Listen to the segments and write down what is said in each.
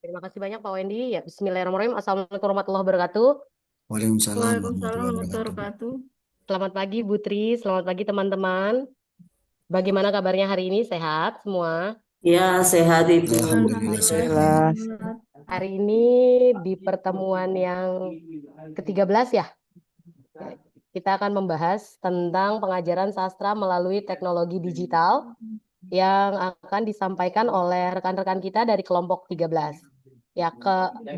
Terima kasih banyak Pak Wendy. Ya, Bismillahirrahmanirrahim. Assalamualaikum warahmatullahi wabarakatuh. Waalaikumsalam Waalaikumsalam warahmatullahi warahmatullahi wabarakatuh. wabarakatuh. Selamat pagi Bu Tri, selamat pagi teman-teman. Bagaimana kabarnya hari ini? Sehat semua? Ya, sehat Ibu. Alhamdulillah Alhamdulillah sehat. Alhamdulillah. sehat. Hari ini di pertemuan yang ke-13 ya, kita akan membahas tentang pengajaran sastra melalui teknologi digital yang akan disampaikan oleh rekan-rekan kita dari kelompok 13. Ya,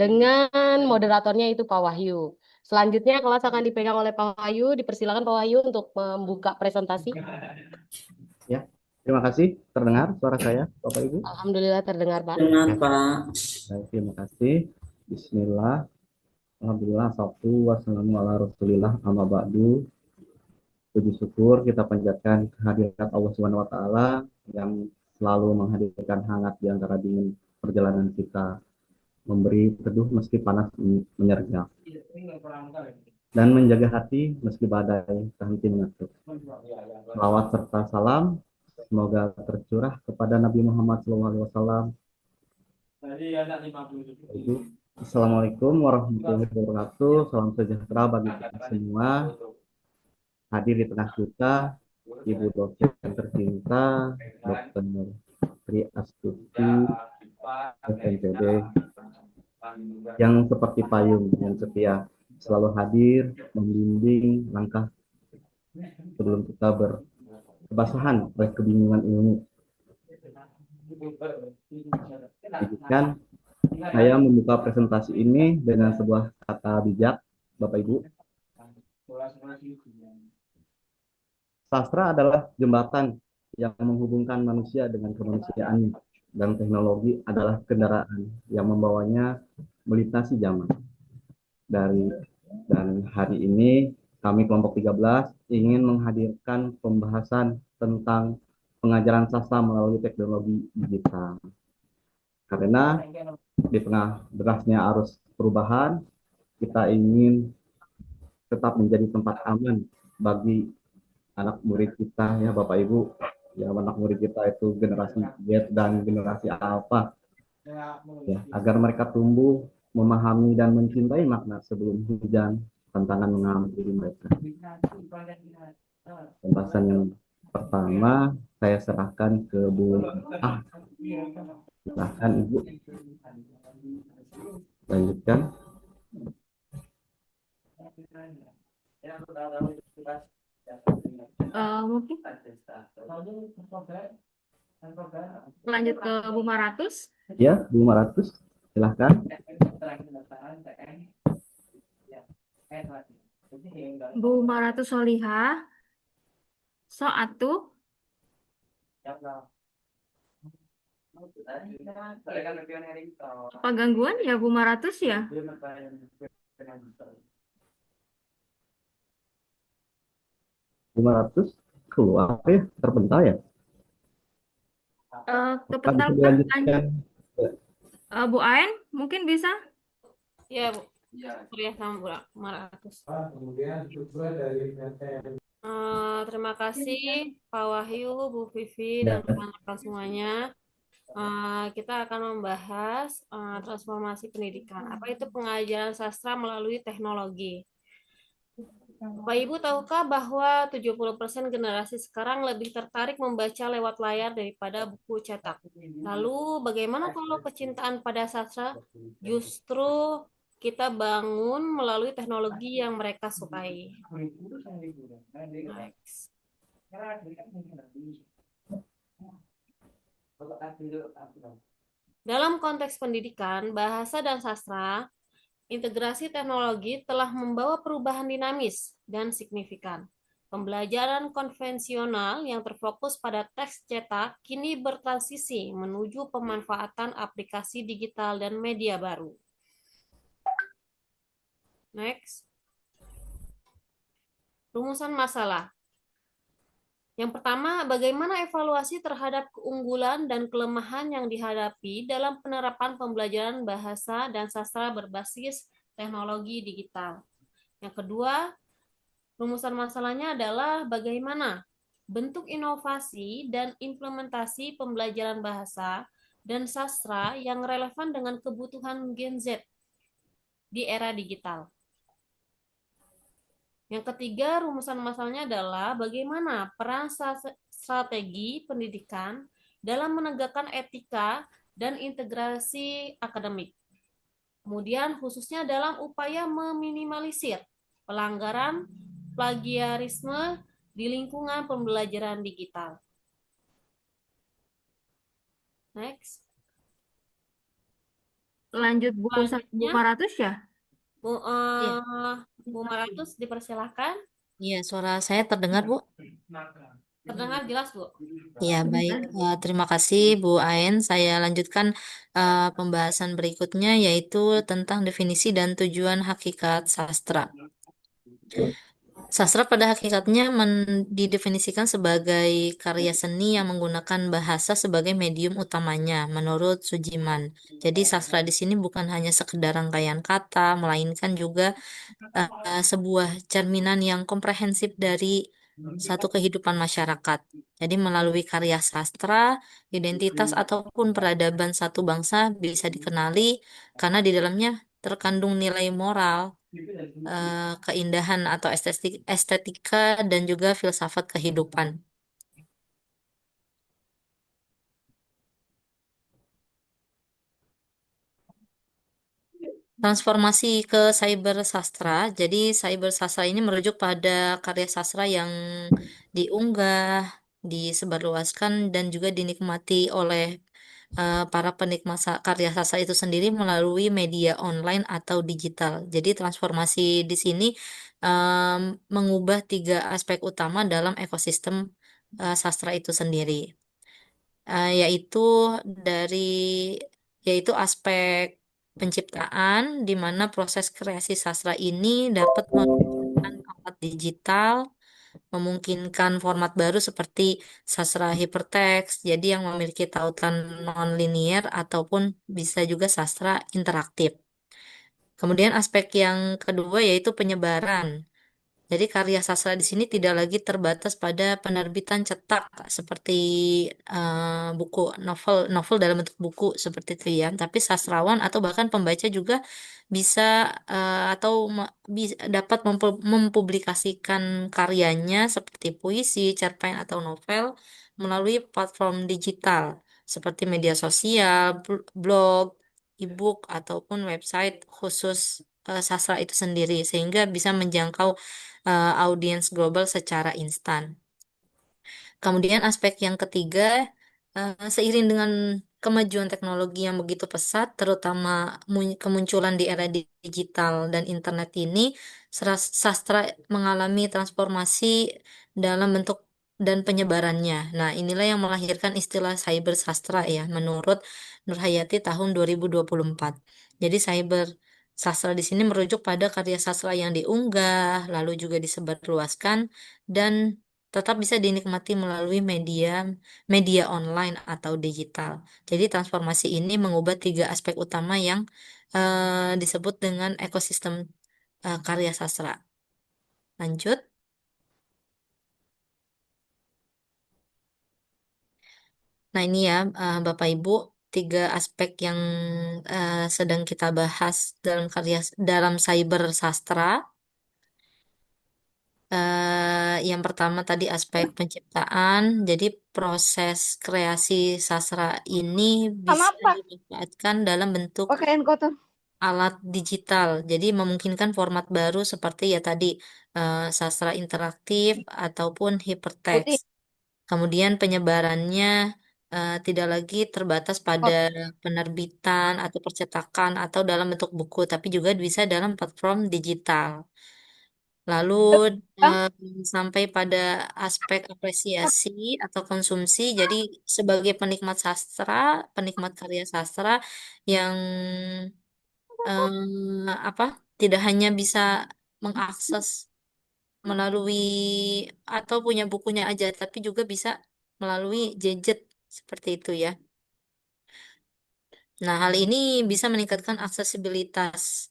dengan moderatornya itu Pak Wahyu. Selanjutnya kelas akan dipegang oleh Pak Wahyu. Dipersilakan Pak Wahyu untuk membuka presentasi. Ya, terima kasih. Terdengar suara saya, Bapak Ibu? Alhamdulillah terdengar Pak. Dengan Ya, Pak. baik, terima kasih. Bismillah. Alhamdulillah, salatu wassalamu ala rasulillah amma ba'du. Puji syukur kita panjatkan kehadirat Allah Subhanahu wa taala yang selalu menghadirkan hangat di antara dingin perjalanan kita, memberi teduh meski panas menyergap, dan menjaga hati meski badai tak henti mengatur. Selawat serta salam semoga tercurah kepada Nabi Muhammad SAW. Assalamualaikum warahmatullahi wabarakatuh. Salam sejahtera bagi kita semua. Hadir di tengah kita, Ibu dosen tercinta, Dr. Tri Astuti, FNPD, yang seperti payung yang setia, selalu hadir, membimbing langkah sebelum kita berkebasahan oleh kebingungan ilmu. Izinkan saya membuka presentasi ini dengan sebuah kata bijak, Bapak Ibu. Sastra adalah jembatan yang menghubungkan manusia dengan kemanusiaannya, dan teknologi adalah kendaraan yang membawanya melintasi zaman. Dan hari ini kami kelompok 13 ingin menghadirkan pembahasan tentang pengajaran sastra melalui teknologi digital. Karena di tengah derasnya arus perubahan, kita ingin tetap menjadi tempat aman bagi anak murid kita, ya Bapak Ibu. Ya, anak murid kita itu generasi Z dan generasi Alpha, ya, agar mereka tumbuh memahami dan mencintai makna sebelum hujan tantangan menghampiri mereka. Pembahasan yang pertama saya serahkan ke Bu Silahkan Ibu lanjutkan. Mungkin lanjut ke Bu Maratus. Ya, Bu Maratus, silahkan. Bu Maratus Solihah. So atuh. Apa gangguan ya Bu Maratus ya? Bu Maratus keluar ya, terbentar ya. Bisa Kepental Pak. dilanjutkan. Bu Ain mungkin bisa? Ya, Bu. Kuliah sama Bu Maratus. Terima kasih Pak Wahyu, Bu Vivi, dan rekan-rekan semuanya. Kita akan membahas transformasi pendidikan. Apa itu pengajaran sastra melalui teknologi? Bapak Ibu tahukah bahwa 70% generasi sekarang lebih tertarik membaca lewat layar daripada buku cetak? Lalu bagaimana kalau kecintaan pada sastra justru kita bangun melalui teknologi yang mereka sukai? Next. Dalam konteks pendidikan, bahasa dan sastra, integrasi teknologi telah membawa perubahan dinamis dan signifikan. Pembelajaran konvensional yang terfokus pada teks cetak kini bertransisi menuju pemanfaatan aplikasi digital dan media baru. Next. Rumusan masalah. Yang pertama, bagaimana evaluasi terhadap keunggulan dan kelemahan yang dihadapi dalam penerapan pembelajaran bahasa dan sastra berbasis teknologi digital. Yang kedua, rumusan masalahnya adalah bagaimana bentuk inovasi dan implementasi pembelajaran bahasa dan sastra yang relevan dengan kebutuhan Gen Z di era digital. Yang ketiga, rumusan masalahnya adalah bagaimana peran strategi pendidikan dalam menegakkan etika dan integrasi akademik. Kemudian khususnya dalam upaya meminimalisir pelanggaran plagiarisme di lingkungan pembelajaran digital. Next. Lanjut Bu Selanjutnya, Maratus ya? Iya, Bu Maratus dipersilahkan. iya, suara saya terdengar, Bu. Terdengar jelas, Bu. Iya, baik. Terima kasih, Bu Ain. Saya lanjutkan pembahasan berikutnya, yaitu tentang definisi dan tujuan hakikat sastra. Sastra pada hakikatnya didefinisikan sebagai karya seni yang menggunakan bahasa sebagai medium utamanya, menurut Sujiman. Jadi, sastra di sini bukan hanya sekedar rangkaian kata, melainkan juga sebuah cerminan yang komprehensif dari satu kehidupan masyarakat. Jadi melalui karya sastra, identitas ataupun peradaban satu bangsa bisa dikenali karena di dalamnya terkandung nilai moral, keindahan atau estetika dan juga filsafat kehidupan. Transformasi ke cyber sastra. Jadi cyber sastra ini merujuk pada karya sastra yang diunggah, disebarluaskan dan juga dinikmati oleh para penikmat karya sastra itu sendiri melalui media online atau digital. Jadi transformasi di sini em, mengubah tiga aspek utama dalam ekosistem sastra itu sendiri. Yaitu dari yaitu aspek penciptaan di mana proses kreasi sastra ini dapat menggunakan alat digital, memungkinkan format baru seperti sastra hypertext, jadi yang memiliki tautan non-linear ataupun bisa juga sastra interaktif. Kemudian aspek yang kedua yaitu penyebaran. Jadi karya sastra di sini tidak lagi terbatas pada penerbitan cetak seperti buku novel novel dalam bentuk buku seperti itu ya. Tapi sastrawan atau bahkan pembaca juga bisa atau dapat mempublikasikan karyanya seperti puisi, cerpen atau novel melalui platform digital seperti media sosial, blog, e-book ataupun website khusus sastra itu sendiri sehingga bisa menjangkau audiens global secara instan. Kemudian aspek yang ketiga, seiring dengan kemajuan teknologi yang begitu pesat, terutama kemunculan di era digital dan internet ini, sastra mengalami transformasi dalam bentuk dan penyebarannya. Nah, inilah yang melahirkan istilah cyber sastra ya, menurut Nurhayati tahun 2024. Jadi cyber sastra di sini merujuk pada karya sastra yang diunggah, lalu juga disebarluaskan dan tetap bisa dinikmati melalui media media online atau digital. Jadi transformasi ini mengubah tiga aspek utama yang disebut dengan ekosistem karya sastra. Lanjut. Nah ini ya Bapak Ibu tiga aspek yang sedang kita bahas dalam cyber sastra. Yang pertama tadi aspek penciptaan, jadi proses kreasi sastra ini Sama bisa apa? dimanfaatkan dalam bentuk Pakaian kotor. alat digital, jadi memungkinkan format baru seperti ya tadi sastra interaktif ataupun Putih. hypertext. Kemudian penyebarannya tidak lagi terbatas pada Oh, penerbitan atau percetakan atau dalam bentuk buku, tapi juga bisa dalam platform digital. Lalu Bang. eh, sampai pada aspek apresiasi atau konsumsi. Jadi sebagai penikmat sastra, penikmat karya sastra yang apa tidak hanya bisa mengakses melalui atau punya bukunya aja, tapi juga bisa melalui gadget seperti itu ya. Nah, hal ini bisa meningkatkan aksesibilitas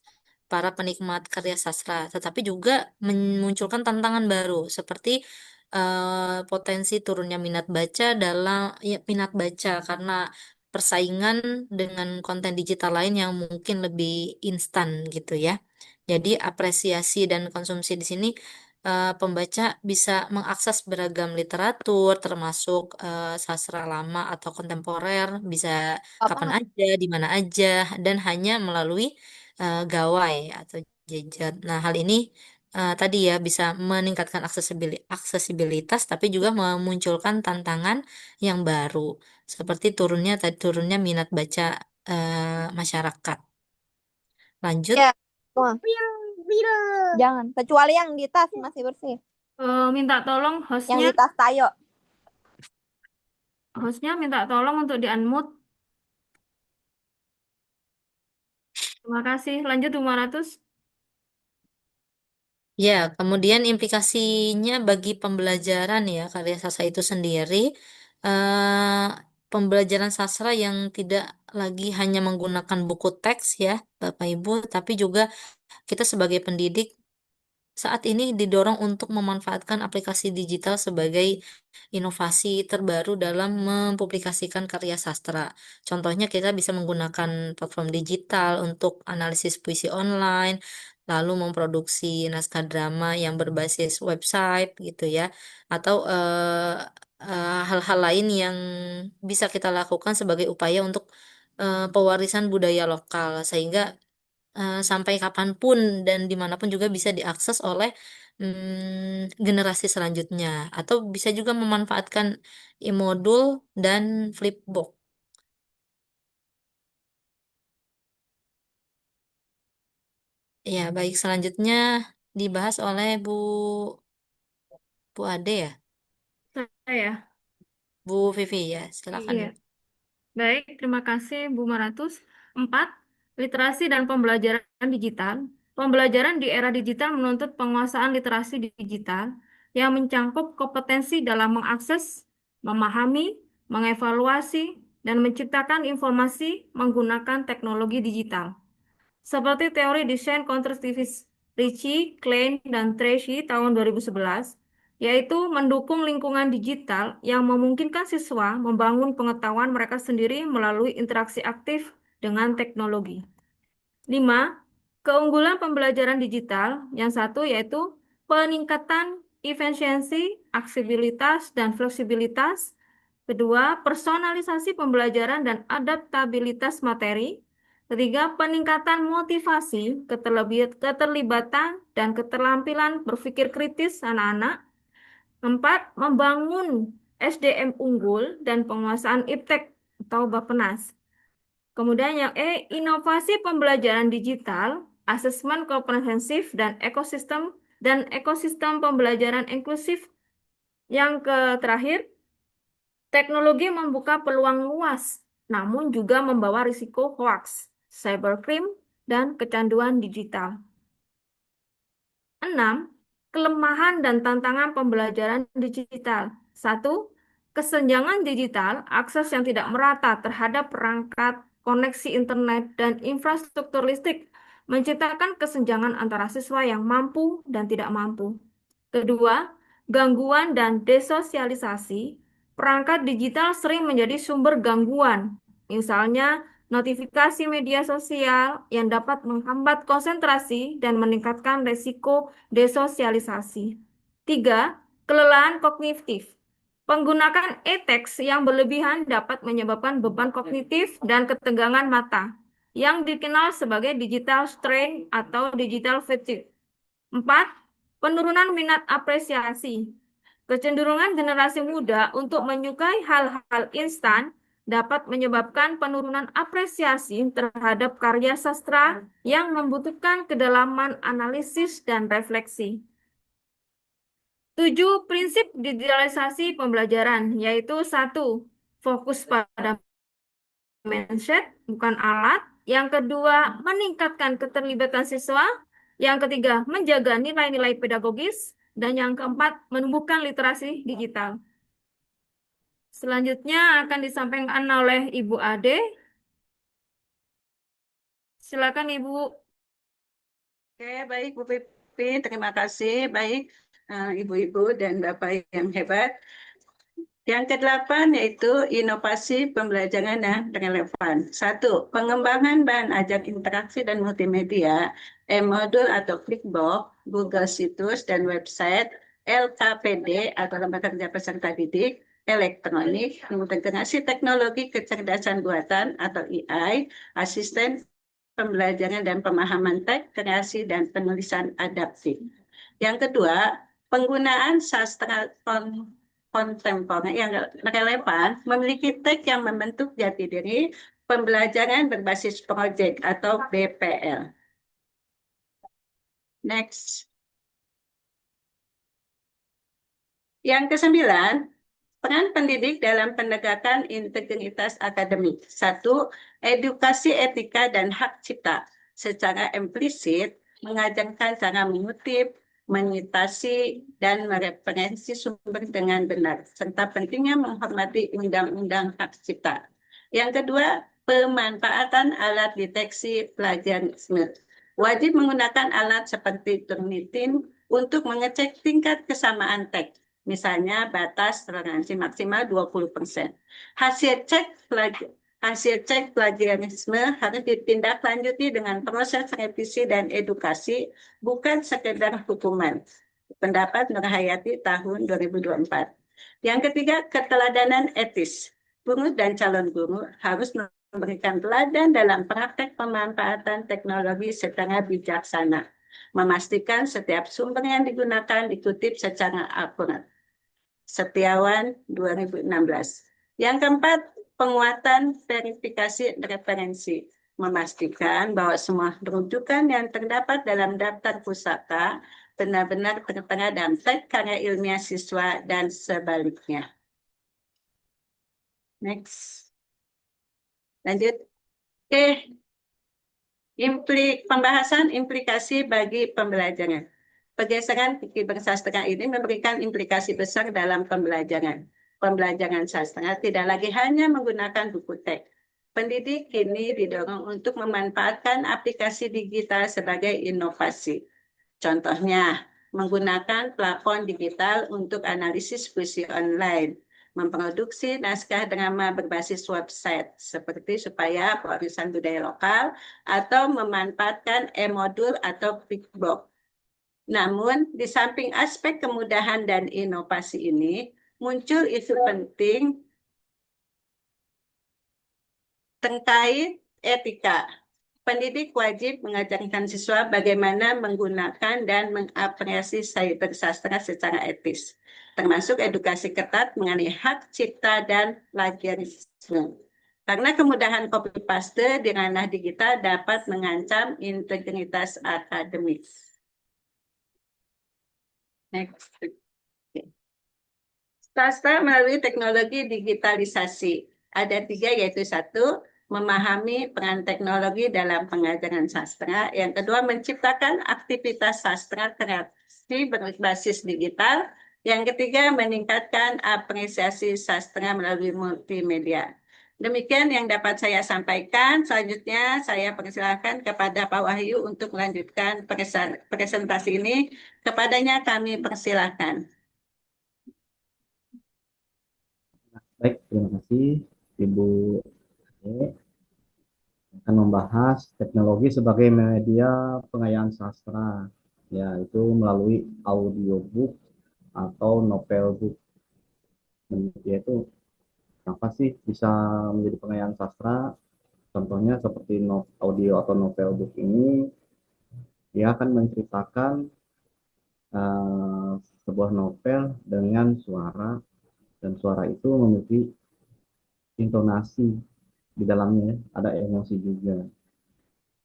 para penikmat karya sastra, tetapi juga memunculkan tantangan baru seperti potensi turunnya minat baca karena persaingan dengan konten digital lain yang mungkin lebih instan gitu ya. Jadi apresiasi dan konsumsi di sini pembaca bisa mengakses beragam literatur, termasuk sastra lama atau kontemporer, bisa kapan aja, di mana aja, dan hanya melalui gawai atau gadget. Nah, hal ini tadi ya bisa meningkatkan aksesibilitas, tapi juga memunculkan tantangan yang baru, seperti turunnya minat baca masyarakat. Lanjut. Ya, semua. Jangan, kecuali yang di tas masih bersih. Minta tolong Yang di tas Tayo. hostnya minta tolong untuk di-unmute. Terima kasih. Lanjut 500. Ya, kemudian implikasinya bagi pembelajaran ya karya sastra itu sendiri, eh, pembelajaran sastra yang tidak lagi hanya menggunakan buku teks ya, Bapak Ibu, tapi juga kita sebagai pendidik saat ini didorong untuk memanfaatkan aplikasi digital sebagai inovasi terbaru dalam mempublikasikan karya sastra. Contohnya kita bisa menggunakan platform digital untuk analisis puisi online, lalu memproduksi naskah drama yang berbasis website gitu ya, atau hal-hal lain yang bisa kita lakukan sebagai upaya untuk pewarisan budaya lokal, sehingga sampai kapanpun dan dimanapun juga bisa diakses oleh generasi selanjutnya, atau bisa juga memanfaatkan e-modul dan flipbook. Ya, baik, selanjutnya dibahas oleh Bu Ade ya, Saya. Bu Vivi ya, silakan Iya. Bu. Baik, terima kasih Bu Maratus. 4. Literasi dan pembelajaran digital. Pembelajaran di era digital menuntut penguasaan literasi digital yang mencakup kompetensi dalam mengakses, memahami, mengevaluasi, dan menciptakan informasi menggunakan teknologi digital. Seperti teori desain konstruktivis Ritchie, Klein, dan Tracy tahun 2011, yaitu mendukung lingkungan digital yang memungkinkan siswa membangun pengetahuan mereka sendiri melalui interaksi aktif dengan teknologi. 5. Keunggulan pembelajaran digital. Yang satu yaitu peningkatan efisiensi, aksesibilitas, dan fleksibilitas. Kedua, personalisasi pembelajaran dan adaptabilitas materi. Ketiga, peningkatan motivasi, keterlibatan, dan keterampilan berpikir kritis anak-anak. 4. Membangun SDM unggul dan penguasaan iptek atau Bappenas. Kemudian yang inovasi pembelajaran digital, asesmen komprehensif dan ekosistem pembelajaran inklusif. Yang terakhir, teknologi membuka peluang luas, namun juga membawa risiko hoax, cybercrime, dan kecanduan digital. 6. Kelemahan dan tantangan pembelajaran digital. 1. Kesenjangan digital, akses yang tidak merata terhadap perangkat, koneksi internet, dan infrastruktur listrik menciptakan kesenjangan antara siswa yang mampu dan tidak mampu. Kedua, gangguan dan desosialisasi. Perangkat digital sering menjadi sumber gangguan, misalnya notifikasi media sosial yang dapat menghambat konsentrasi dan meningkatkan resiko desosialisasi. 3. Kelelahan kognitif. Penggunaan e-teks yang berlebihan dapat menyebabkan beban kognitif dan ketegangan mata, yang dikenal sebagai digital strain atau digital fatigue. 4. Penurunan minat apresiasi. Kecenderungan generasi muda untuk menyukai hal-hal instan dapat menyebabkan penurunan apresiasi terhadap karya sastra yang membutuhkan kedalaman analisis dan refleksi. 7. Prinsip digitalisasi pembelajaran, yaitu 1. Fokus pada mindset, bukan alat. Yang kedua, meningkatkan keterlibatan siswa. Yang ketiga, menjaga nilai-nilai pedagogis. Dan yang keempat, menumbuhkan literasi digital. Selanjutnya akan disampaikan oleh Ibu Ade. Silakan Ibu. Oke, baik Bu Pipi, terima kasih. Baik, Ibu-ibu dan Bapak yang hebat. Yang ke-8 yaitu inovasi pembelajaran yang relevan. 1. Pengembangan bahan ajar interaksi dan multimedia, e-modul atau Flipboard, Google Situs dan website, LKPD atau Lembaga Kerja Peserta Didik, elektronik, integrasi teknologi kecerdasan buatan atau AI, asisten pembelajaran dan pemahaman teks, kreasi dan penulisan adaptif. Yang kedua, penggunaan sastra kontemporer yang relevan memiliki teks yang membentuk jati diri pembelajaran berbasis proyek atau BPL. Next. Yang ke-9, peran pendidik dalam penegakan integritas akademik. 1. Edukasi etika dan hak cipta. Secara implisit, mengajarkan cara mengutip, menyitasi, dan mereferensi sumber dengan benar, serta pentingnya menghormati undang-undang hak cipta. Yang kedua, pemanfaatan alat deteksi plagiarisme. Wajib menggunakan alat seperti Turnitin untuk mengecek tingkat kesamaan teks. Misalnya batas toleransi maksimal 20%. Hasil cek plagiarisme harus ditindaklanjuti dengan proses revisi dan edukasi, bukan sekedar hukuman. Pendapat Nur Hayati tahun 2024. Yang ketiga, keteladanan etis. Guru dan calon guru harus memberikan teladan dalam praktek pemanfaatan teknologi secara bijaksana, memastikan setiap sumber yang digunakan dikutip secara akurat. Setiawan 2016. Yang keempat, penguatan verifikasi referensi, memastikan bahwa semua rujukan yang terdapat dalam daftar pusaka benar-benar tertera dalam teks karya ilmiah siswa dan sebaliknya. Next. Lanjut. Oke. Pembahasan implikasi bagi pembelajaran. Pergeseran fikih bersastra ini memberikan implikasi besar dalam pembelajaran. Pembelajaran sastra tidak lagi hanya menggunakan buku teks. Pendidik kini didorong untuk memanfaatkan aplikasi digital sebagai inovasi. Contohnya, menggunakan platform digital untuk analisis puisi online, memproduksi naskah drama berbasis website, seperti supaya warisan budaya lokal, atau memanfaatkan e-modul atau Flipboard. Namun, di samping aspek kemudahan dan inovasi ini, muncul isu penting terkait etika. Pendidik wajib mengajarkan siswa bagaimana menggunakan dan mengapresiasi cybersastra secara etis, termasuk edukasi ketat mengenai hak cipta dan plagiarisme. Karena kemudahan copy paste di ranah digital dapat mengancam integritas akademik. Next. Sastra melalui teknologi digitalisasi. Ada 3, yaitu 1, memahami peran teknologi dalam pengajaran sastra. Yang kedua, menciptakan aktivitas sastra kreasi berbasis digital. Yang ketiga, meningkatkan apresiasi sastra melalui multimedia. Demikian yang dapat saya sampaikan. Selanjutnya saya persilakan kepada Pak Wahyu untuk melanjutkan presentasi ini. Kepadanya kami persilakan. Baik, terima kasih Ibu. Akan membahas teknologi sebagai media pengayaan sastra, yaitu melalui audiobook atau novel book. Yaitu apa sih bisa menjadi pengayaan sastra? Contohnya seperti audio atau novel book ini, dia akan menceritakan sebuah novel dengan suara, dan suara itu memiliki intonasi di dalamnya, ada emosi juga.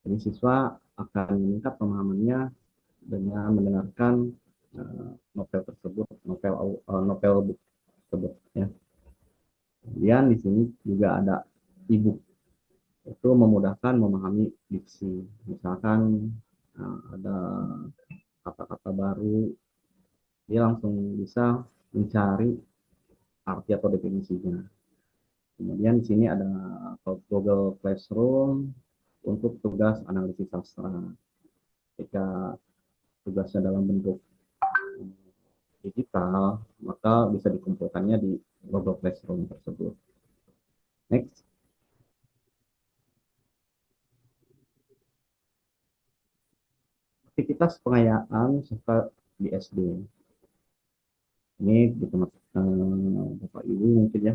Jadi siswa akan meningkat pemahamannya dengan mendengarkan novel tersebut, novel book tersebut ya. Kemudian di sini juga ada e-book, itu memudahkan memahami diksi. Misalkan ada kata-kata baru, dia langsung bisa mencari arti atau definisinya. Kemudian di sini ada Google Classroom untuk tugas analisis sastra. Jika tugasnya dalam bentuk digital, maka bisa dikumpulkannya di Google Classroom tersebut. Next. Aktivitas pengayaan sastra di SD. Ini di tempat Bapak Ibu mungkin ya,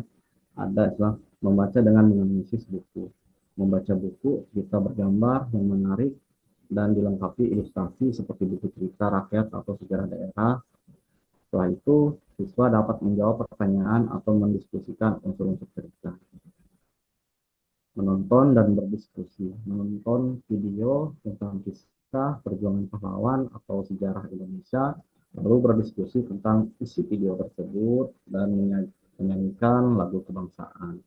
ada istilah membaca dengan menganalisis buku. Membaca buku, kita bergambar yang menarik dan dilengkapi ilustrasi seperti buku cerita rakyat atau sejarah daerah. Setelah itu, siswa dapat menjawab pertanyaan atau mendiskusikan unsur-unsur cerita. Menonton dan berdiskusi. Menonton video tentang kisah perjuangan pahlawan atau sejarah Indonesia, lalu berdiskusi tentang isi video tersebut dan menyanyikan lagu kebangsaan.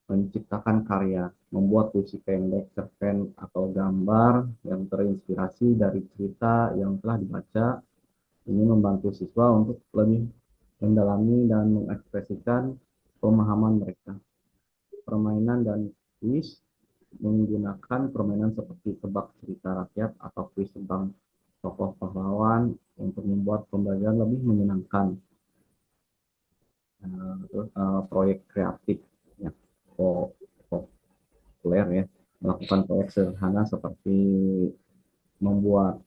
Menciptakan karya, membuat puisi pendek, cerpen, atau gambar yang terinspirasi dari cerita yang telah dibaca. Ini membantu siswa untuk lebih mendalami dan mengekspresikan pemahaman mereka. Permainan dan kuis, menggunakan permainan seperti tebak cerita rakyat atau kuis tentang tokoh pahlawan untuk membuat pembelajaran lebih menyenangkan. Proyek kreatif ya, populer ya, melakukan proyek sederhana seperti membuat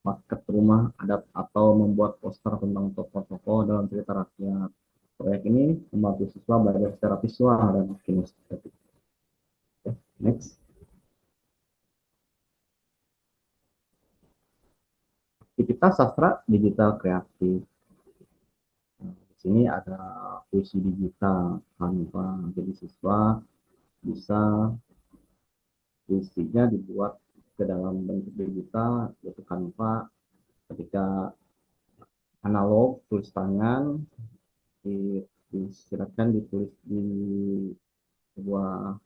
maket rumah adat atau membuat poster tentang tokoh-tokoh dalam cerita rakyat. Proyek ini membantu siswa belajar secara visual dan kinestetik. Next. Aktivitas sastra digital kreatif. Di sini ada puisi digital tanpa, jadi siswa bisa puisinya dibuat ke dalam bentuk digital, yaitu Canva. Ketika analog tulis tangan disilakan ditulis di sebuah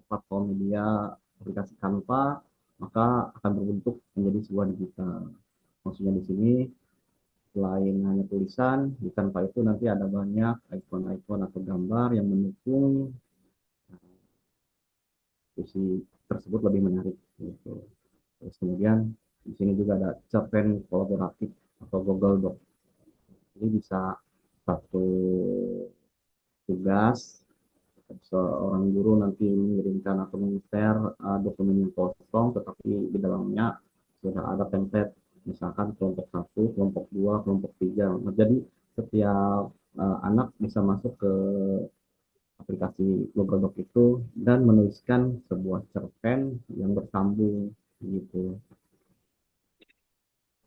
platform media aplikasi Canva, maka akan berbentuk menjadi sebuah digital. Maksudnya di sini selain hanya tulisan, di Canva itu nanti ada banyak ikon-ikon atau gambar yang mendukung puisi tersebut lebih menarik. Gitu. Terus kemudian di sini juga ada cerpen kolaboratif atau Google Doc. Jadi bisa satu tugas, seorang guru nanti mengirimkan atau men-share dokumen yang kosong, tetapi di dalamnya sudah ada template, misalkan kelompok 1, kelompok 2, kelompok 3. Jadi setiap anak bisa masuk ke aplikasi Google Doc itu dan menuliskan sebuah cerpen yang bersambung gitu.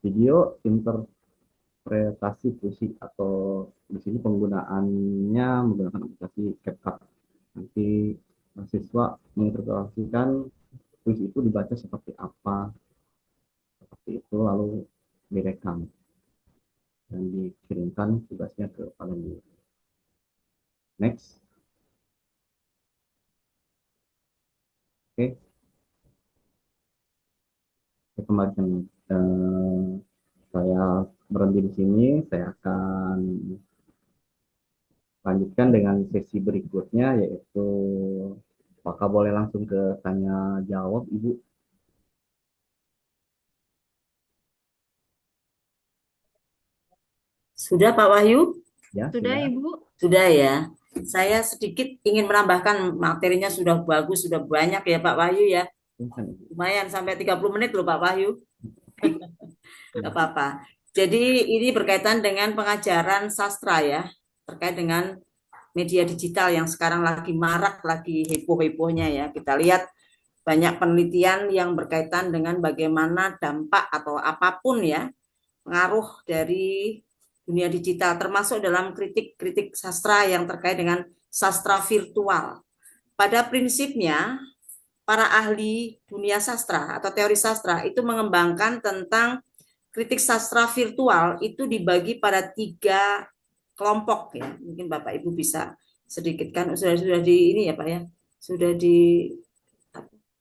Video interpretasi puisi atau di sini penggunaannya menggunakan aplikasi CapCut. Nanti mahasiswa menginterpretasikan puisi itu dibaca seperti apa, seperti itu lalu direkam dan dikirimkan tugasnya kepada guru. Next. Oke, saya kembalikan. Saya berhenti di sini. Saya akan lanjutkan dengan sesi berikutnya, yaitu apakah boleh langsung ke tanya jawab, Ibu? Sudah Pak Wahyu? Ya, Sudah, Ibu. Sudah ya. Saya sedikit ingin menambahkan, materinya sudah bagus, sudah banyak ya Pak Wahyu ya. Lumayan sampai 30 menit loh Pak Wahyu. Gak apa-apa. Jadi ini berkaitan dengan pengajaran sastra ya, terkait dengan media digital yang sekarang lagi marak, lagi heboh-hebohnya ya. Kita lihat banyak penelitian yang berkaitan dengan bagaimana dampak atau apapun ya, pengaruh dari dunia digital, termasuk dalam kritik-kritik sastra yang terkait dengan sastra virtual. Pada prinsipnya, para ahli dunia sastra atau teori sastra itu mengembangkan tentang kritik sastra virtual itu dibagi pada 3 kelompok ya. Mungkin Bapak Ibu bisa sedikit kan sudah di ini ya Pak ya. Sudah di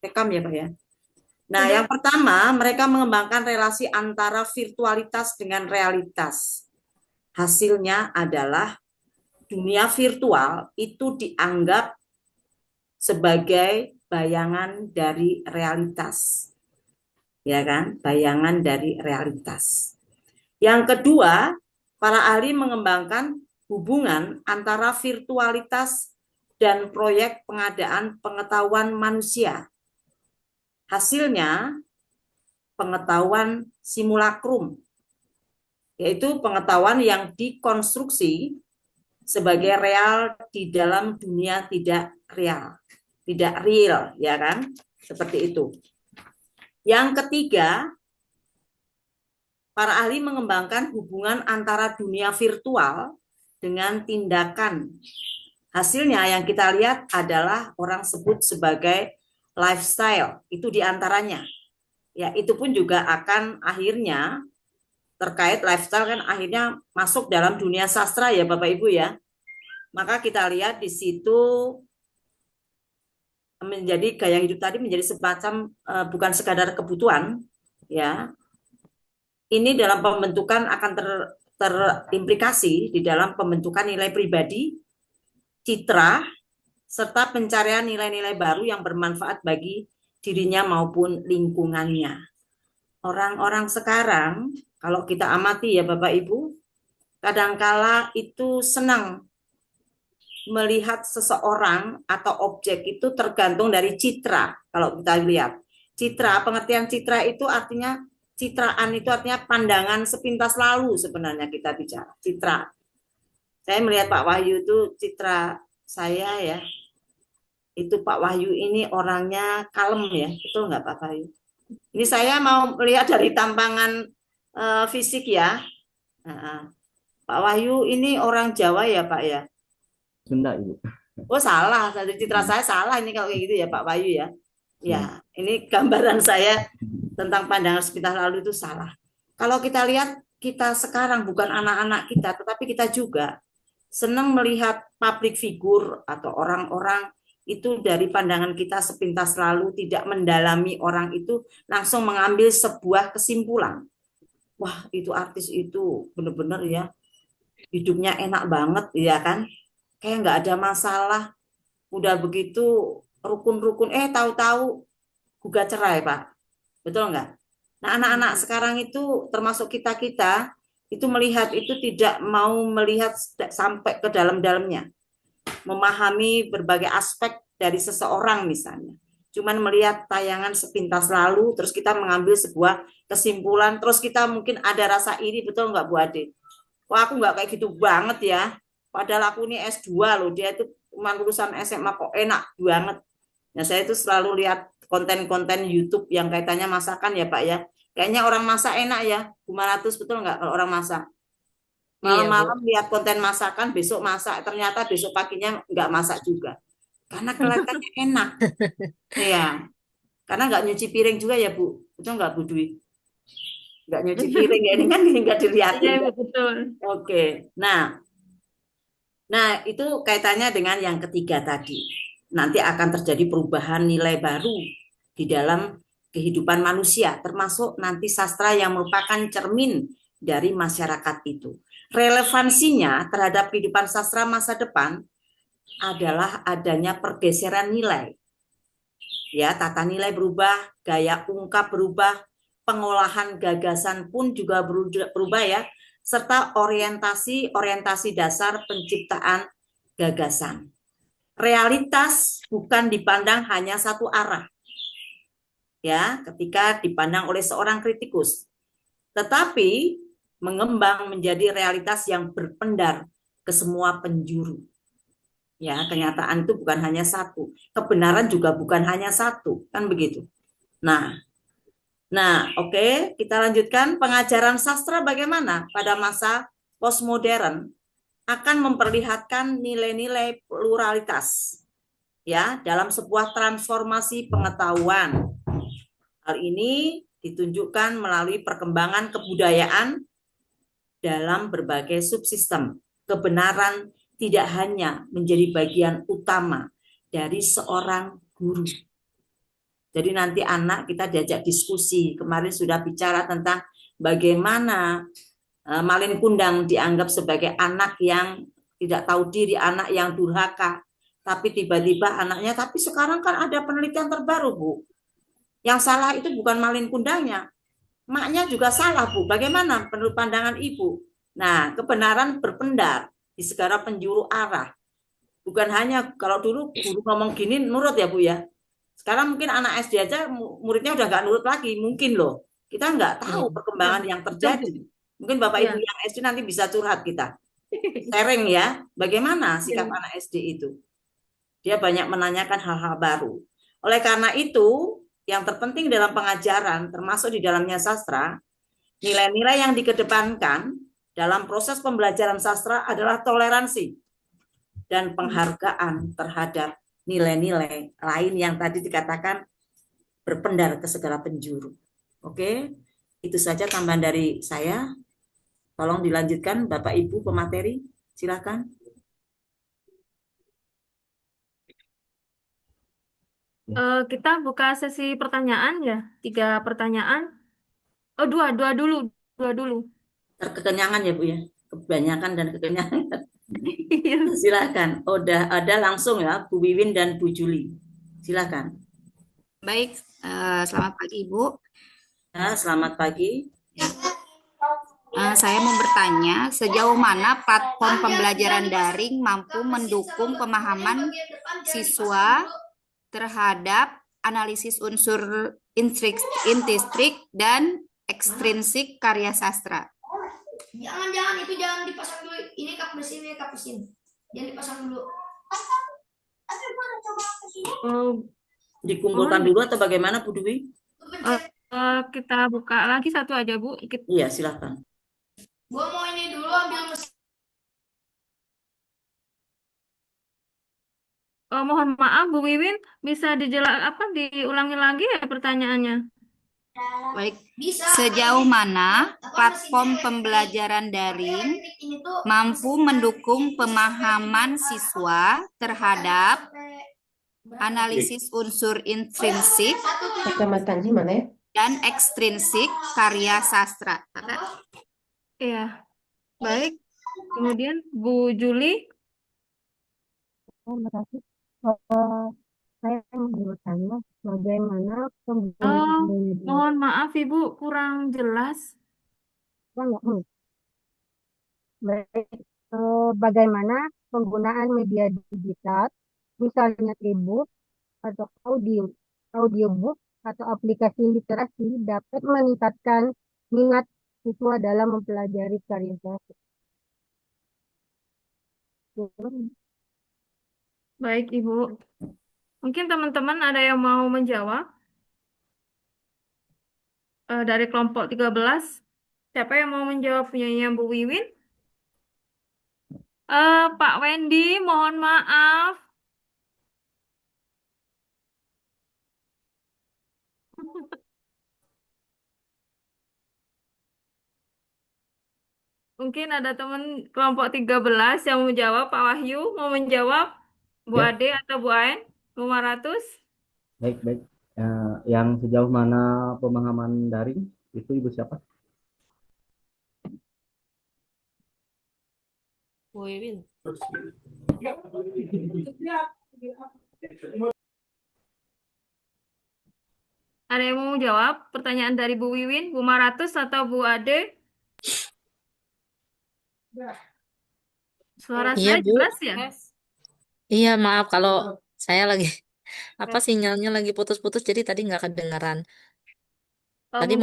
rekam ya Pak ya. Nah, yang pertama mereka mengembangkan relasi antara virtualitas dengan realitas. Hasilnya adalah dunia virtual itu dianggap sebagai bayangan dari realitas. ya kan? Bayangan dari realitas. Yang kedua, para ahli mengembangkan hubungan antara virtualitas dan proyek pengadaan pengetahuan manusia. Hasilnya, pengetahuan simulakrum, yaitu pengetahuan yang dikonstruksi sebagai real di dalam dunia tidak real, ya kan? Seperti itu. Yang ketiga, para ahli mengembangkan hubungan antara dunia virtual dengan tindakan. Hasilnya yang kita lihat adalah orang sebut sebagai lifestyle, itu diantaranya. Ya, itu pun juga akan akhirnya terkait lifestyle kan akhirnya masuk dalam dunia sastra ya Bapak Ibu ya. Maka kita lihat di situ menjadi gaya hidup tadi menjadi semacam bukan sekadar kebutuhan ya. Ini dalam pembentukan akan terimplikasi di dalam pembentukan nilai pribadi, citra, serta pencarian nilai-nilai baru yang bermanfaat bagi dirinya maupun lingkungannya. Orang-orang sekarang, kalau kita amati ya Bapak Ibu, kadangkala itu senang melihat seseorang atau objek itu tergantung dari citra. Kalau kita lihat, citra, pengertian citra itu artinya citraan itu artinya pandangan sepintas lalu sebenarnya kita bicara citra. Saya melihat Pak Wahyu itu citra saya ya. Itu Pak Wahyu ini orangnya kalem ya, betul nggak Pak Wahyu? Ini saya mau melihat dari tampangan fisik ya. Pak Wahyu ini orang Jawa ya Pak ya? Sunda Ibu. Oh salah, dari citra saya salah ini kalau kayak gitu ya Pak Wahyu ya. Ya, ini gambaran saya tentang pandangan sepintas lalu itu salah. Kalau kita lihat kita sekarang bukan anak-anak kita, tetapi kita juga senang melihat public figure atau orang-orang itu dari pandangan kita sepintas lalu, tidak mendalami orang itu, langsung mengambil sebuah kesimpulan. Wah, itu artis itu benar-benar ya, hidupnya enak banget ya kan, kayak nggak ada masalah, udah begitu rukun-rukun, tahu-tahu gugat cerai Pak. Betul nggak? Nah, anak-anak sekarang itu termasuk kita-kita itu melihat itu tidak mau melihat sampai ke dalam-dalamnya. Memahami berbagai aspek dari seseorang misalnya. Cuman melihat tayangan sepintas lalu, terus kita mengambil sebuah kesimpulan, terus kita mungkin ada rasa iri, betul nggak Bu Ade? Wah, aku nggak kayak gitu banget ya. Padahal aku ini S2 loh, dia itu cuma lulusan SMA kok enak banget. Nah, saya itu selalu lihat konten-konten YouTube yang kaitannya masakan ya Pak ya. Kayaknya orang masak enak ya, Bu Maratus, betul nggak kalau orang masak? Malam-malam lihat konten masakan, besok masak, ternyata besok paginya nggak masak juga. Karena kelihatannya enak. Iya. Karena nggak nyuci piring juga ya Bu. Betul nggak Bu Dwi? Nggak nyuci piring ya, ini kan nggak dilihatin. Iya, betul. Oke. Nah, itu kaitannya dengan yang ketiga tadi. Nanti akan terjadi perubahan nilai baru di dalam kehidupan manusia, termasuk nanti sastra yang merupakan cermin dari masyarakat itu. Relevansinya terhadap kehidupan sastra masa depan adalah adanya pergeseran nilai. Ya, tata nilai berubah, gaya ungkap berubah, pengolahan gagasan pun juga berubah ya, serta orientasi dasar penciptaan gagasan. Realitas bukan dipandang hanya satu arah. Ya, ketika dipandang oleh seorang kritikus. Tetapi mengembang menjadi realitas yang berpendar ke semua penjuru. Ya, kenyataan itu bukan hanya satu. Kebenaran juga bukan hanya satu, kan begitu. Nah, oke, kita lanjutkan. Pengajaran sastra bagaimana pada masa postmodern akan memperlihatkan nilai-nilai pluralitas ya dalam sebuah transformasi pengetahuan. Hal ini ditunjukkan melalui perkembangan kebudayaan dalam berbagai subsistem. Kebenaran tidak hanya menjadi bagian utama dari seorang guru. Jadi nanti anak kita diajak diskusi. Kemarin sudah bicara tentang bagaimana Malin Kundang dianggap sebagai anak yang tidak tahu diri, anak yang durhaka. Tapi tiba-tiba anaknya, tapi sekarang kan ada penelitian terbaru Bu. Yang salah itu bukan malin kundangnya, maknya juga salah, Bu. Bagaimana menurut pandangan Ibu? Nah, kebenaran berpendar di segala penjuru arah. Bukan hanya kalau dulu guru ngomong gini nurut ya, Bu ya. Sekarang mungkin anak SD aja muridnya udah nggak nurut lagi, mungkin loh. Kita nggak tahu Iya. perkembangan yang terjadi. Mungkin Bapak Iya. Ibu yang SD nanti bisa curhat kita. Sharing ya, bagaimana sikap anak SD itu. Dia banyak menanyakan hal-hal baru. Oleh karena itu, yang terpenting dalam pengajaran, termasuk di dalamnya sastra, nilai-nilai yang dikedepankan dalam proses pembelajaran sastra adalah toleransi dan penghargaan terhadap nilai-nilai lain yang tadi dikatakan berpendar ke segala penjuru. Oke, itu saja tambahan dari saya. Tolong dilanjutkan Bapak Ibu pemateri, silakan. Kita buka sesi pertanyaan ya, 3 pertanyaan. Oh, dua dulu. Terkekenyangan ya Bu ya, kebanyakan dan kekenyangan. Silakan. Udah ada langsung ya Bu Wiwin dan Bu Juli. Silakan. Baik, selamat pagi Ibu. Ya, selamat pagi. Saya mau bertanya, sejauh mana platform pembelajaran daring mampu mendukung pemahaman siswa terhadap analisis unsur intrinsik dan ekstrinsik karya sastra? Jangan itu jangan dipasang dulu. Ini kapusin. Jangan dipasang dulu. Dikumpulkan dulu atau bagaimana Bu Dwi? Kita buka lagi satu aja, Bu. Iya, silakan. Gua mau ini dulu ambil mesin. Mohon maaf, Bu Wiwin, bisa diulangi lagi ya pertanyaannya? Baik, sejauh mana platform pembelajaran daring mampu mendukung pemahaman siswa terhadap analisis unsur intrinsik dan ekstrinsik karya sastra? Iya, baik. Kemudian Bu Juli. Terima kasih. Saya mau bertanya bagaimana Mohon maaf Ibu, kurang jelas. Baik, bagaimana penggunaan media digital, misalnya e-book atau audiobook atau aplikasi literasi dapat meningkatkan minat siswa dalam mempelajari karya sastra. Baik, Ibu. Mungkin teman-teman ada yang mau menjawab? Dari kelompok 13. Siapa yang mau menjawab punyanya Bu Wiwin? Pak Wendy, mohon maaf. Mungkin ada teman kelompok 13 yang mau menjawab. Pak Wahyu mau menjawab? Bu Ya. Ade atau Bu Ain? 500? Baik. Yang sejauh mana pemahaman daring itu Ibu siapa? Bu Wiwin. Ada yang mau jawab pertanyaan dari Bu Wiwin, Bu Maratus atau Bu Ade? Suara Iya, saya Bu. jelas ya? Iya, maaf kalau saya lagi sinyalnya lagi putus-putus jadi tadi nggak kedengaran. Tadi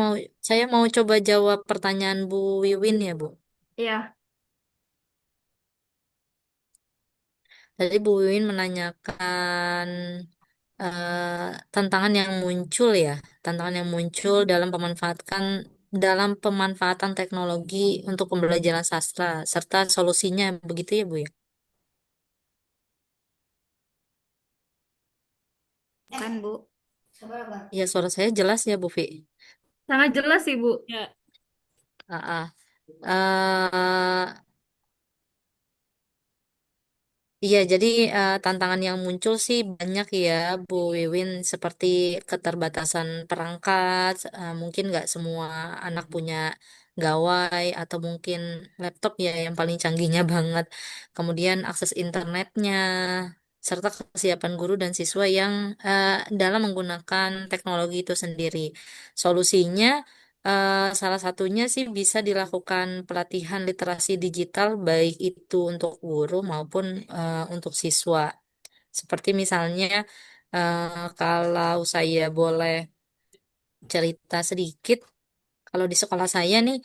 saya mau coba jawab pertanyaan Bu Wiwin ya, Bu. Iya. Tadi Bu Wiwin menanyakan tantangan yang muncul ya, tantangan yang muncul dalam pemanfaatan teknologi untuk pembelajaran sastra serta solusinya begitu ya, Bu ya? Kan, Bu? Iya, suara saya jelas ya, Bu Vi? Sangat jelas, Ibu. Ya. Iya, jadi tantangan yang muncul sih banyak ya, Bu Wiwin, seperti keterbatasan perangkat, mungkin nggak semua anak punya gawai atau mungkin laptop ya yang paling canggihnya banget. Kemudian akses internetnya, serta kesiapan guru dan siswa yang dalam menggunakan teknologi itu sendiri. Solusinya salah satunya sih bisa dilakukan pelatihan literasi digital baik itu untuk guru maupun untuk siswa. Seperti misalnya kalau saya boleh cerita sedikit, kalau di sekolah saya nih,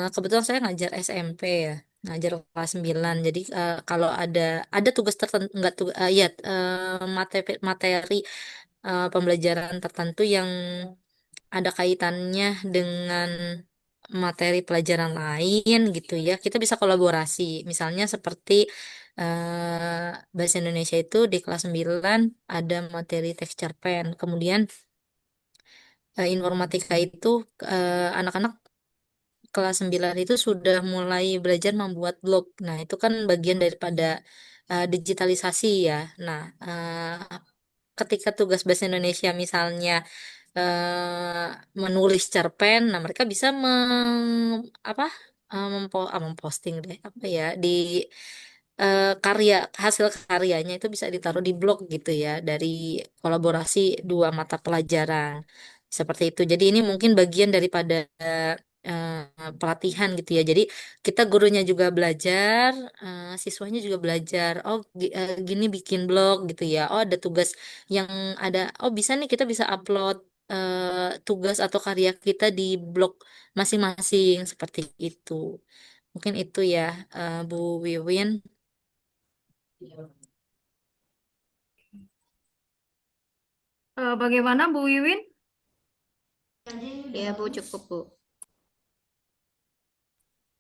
kebetulan saya ngajar SMP ya, ngajar kelas 9. Jadi kalau ada tugas tertentu, enggak tuh, ya materi materi pembelajaran tertentu yang ada kaitannya dengan materi pelajaran lain gitu ya, kita bisa kolaborasi. Misalnya seperti Bahasa Indonesia itu di kelas 9 ada materi texture pen, kemudian informatika itu anak-anak kelas 9 itu sudah mulai belajar membuat blog. Nah, itu kan bagian daripada digitalisasi ya. Nah, ketika tugas bahasa Indonesia misalnya menulis cerpen, nah mereka bisa apa memposting deh apa ya di karya hasil karyanya itu bisa ditaruh di blog gitu ya dari kolaborasi dua mata pelajaran seperti itu. Jadi ini mungkin bagian daripada pelatihan gitu ya. Jadi kita gurunya juga belajar, siswanya juga belajar. Oh, gini bikin blog gitu ya. Oh, ada tugas yang ada. Oh, bisa nih kita bisa upload tugas atau karya kita di blog masing-masing seperti itu. Mungkin itu ya, Bu Wiwin. Bagaimana Bu Wiwin? Ya, Bu, cukup, Bu.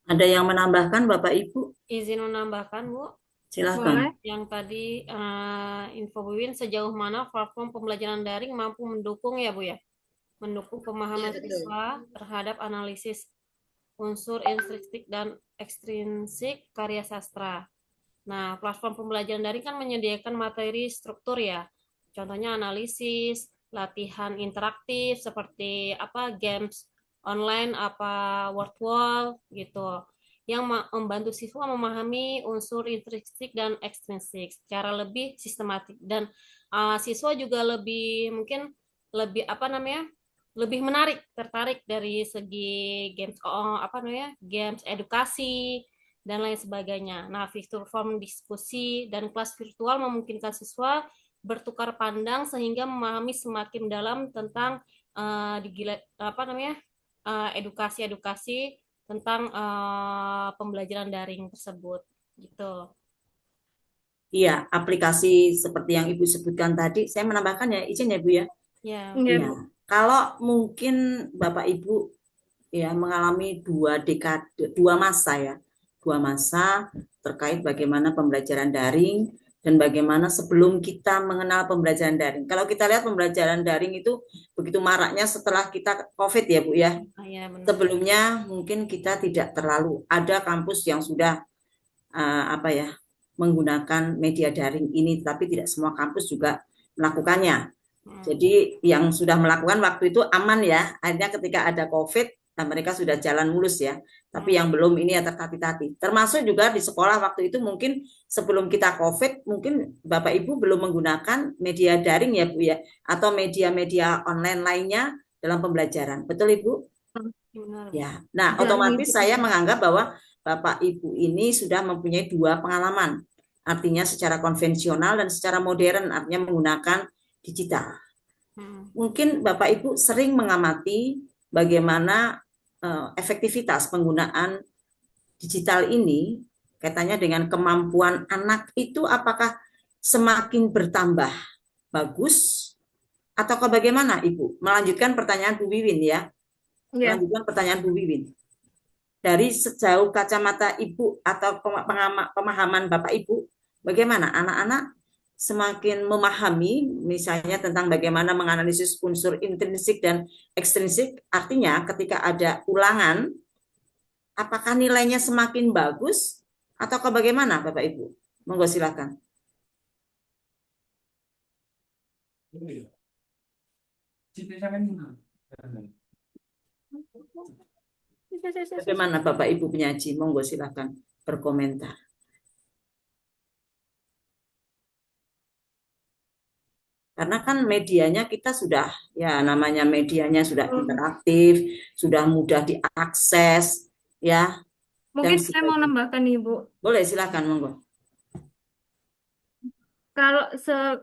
Ada yang menambahkan Bapak Ibu? Izin menambahkan, Bu. Silakan. Boleh. Yang tadi info Bu Win, sejauh mana platform pembelajaran daring mampu mendukung ya Bu ya? Mendukung pemahaman Iya, betul. siswa terhadap analisis unsur intrinsik dan ekstrinsik karya sastra. Nah, platform pembelajaran daring kan menyediakan materi struktur ya. Contohnya analisis, latihan interaktif seperti apa games online, apa word wall gitu. Yang membantu siswa memahami unsur intrinsik dan ekstrinsik secara lebih sistematik dan siswa juga lebih mungkin lebih apa namanya? Lebih menarik, tertarik dari segi games apa namanya? Games edukasi dan lain sebagainya. Nah, fitur form diskusi dan kelas virtual memungkinkan siswa bertukar pandang sehingga memahami semakin dalam tentang apa namanya edukasi-edukasi tentang pembelajaran daring tersebut, gitu. Iya, aplikasi seperti yang Ibu sebutkan tadi, saya menambahkan ya, izin ya Bu ya. Ya. Iya. Kalau mungkin Bapak Ibu ya mengalami dua masa ya, dua masa terkait bagaimana pembelajaran daring dan bagaimana sebelum kita mengenal pembelajaran daring. Kalau kita lihat pembelajaran daring itu begitu maraknya setelah kita COVID ya Bu ya. Ya, benar. Sebelumnya mungkin kita tidak terlalu ada kampus yang sudah apa ya menggunakan media daring ini, tapi tidak semua kampus juga melakukannya. Jadi yang sudah melakukan waktu itu aman ya. Akhirnya ketika ada COVID, nah mereka sudah jalan mulus ya. Tapi yang belum ini ya tertatih-tatih. Termasuk juga di sekolah waktu itu mungkin sebelum kita COVID, mungkin Bapak Ibu belum menggunakan media daring ya Bu ya, atau media-media online lainnya dalam pembelajaran. Betul Ibu? Benar. Ya. Nah, otomatis saya menganggap bahwa Bapak Ibu ini sudah mempunyai dua pengalaman. Artinya secara konvensional dan secara modern, artinya menggunakan digital. Mungkin Bapak Ibu sering mengamati bagaimana efektivitas penggunaan digital ini kaitannya dengan kemampuan anak itu apakah semakin bertambah bagus ataukah bagaimana Ibu? Melanjutkan pertanyaan Bu Wiwin ya. Melanjutkan pertanyaan Bu Wiwin. Dari sejauh kacamata Ibu atau pemahaman Bapak Ibu, bagaimana anak-anak semakin memahami misalnya tentang bagaimana menganalisis unsur intrinsik dan ekstrinsik, artinya ketika ada ulangan, apakah nilainya semakin bagus atau bagaimana Bapak Ibu? Monggo silakan. Bagaimana Bapak Ibu penyaji? Monggo silakan berkomentar. Karena kan medianya kita sudah, ya namanya medianya sudah interaktif, sudah mudah diakses, ya. Dan Mungkin saya mau sebagainya. nambahkan Ibu. Boleh, silakan, monggo. Kalau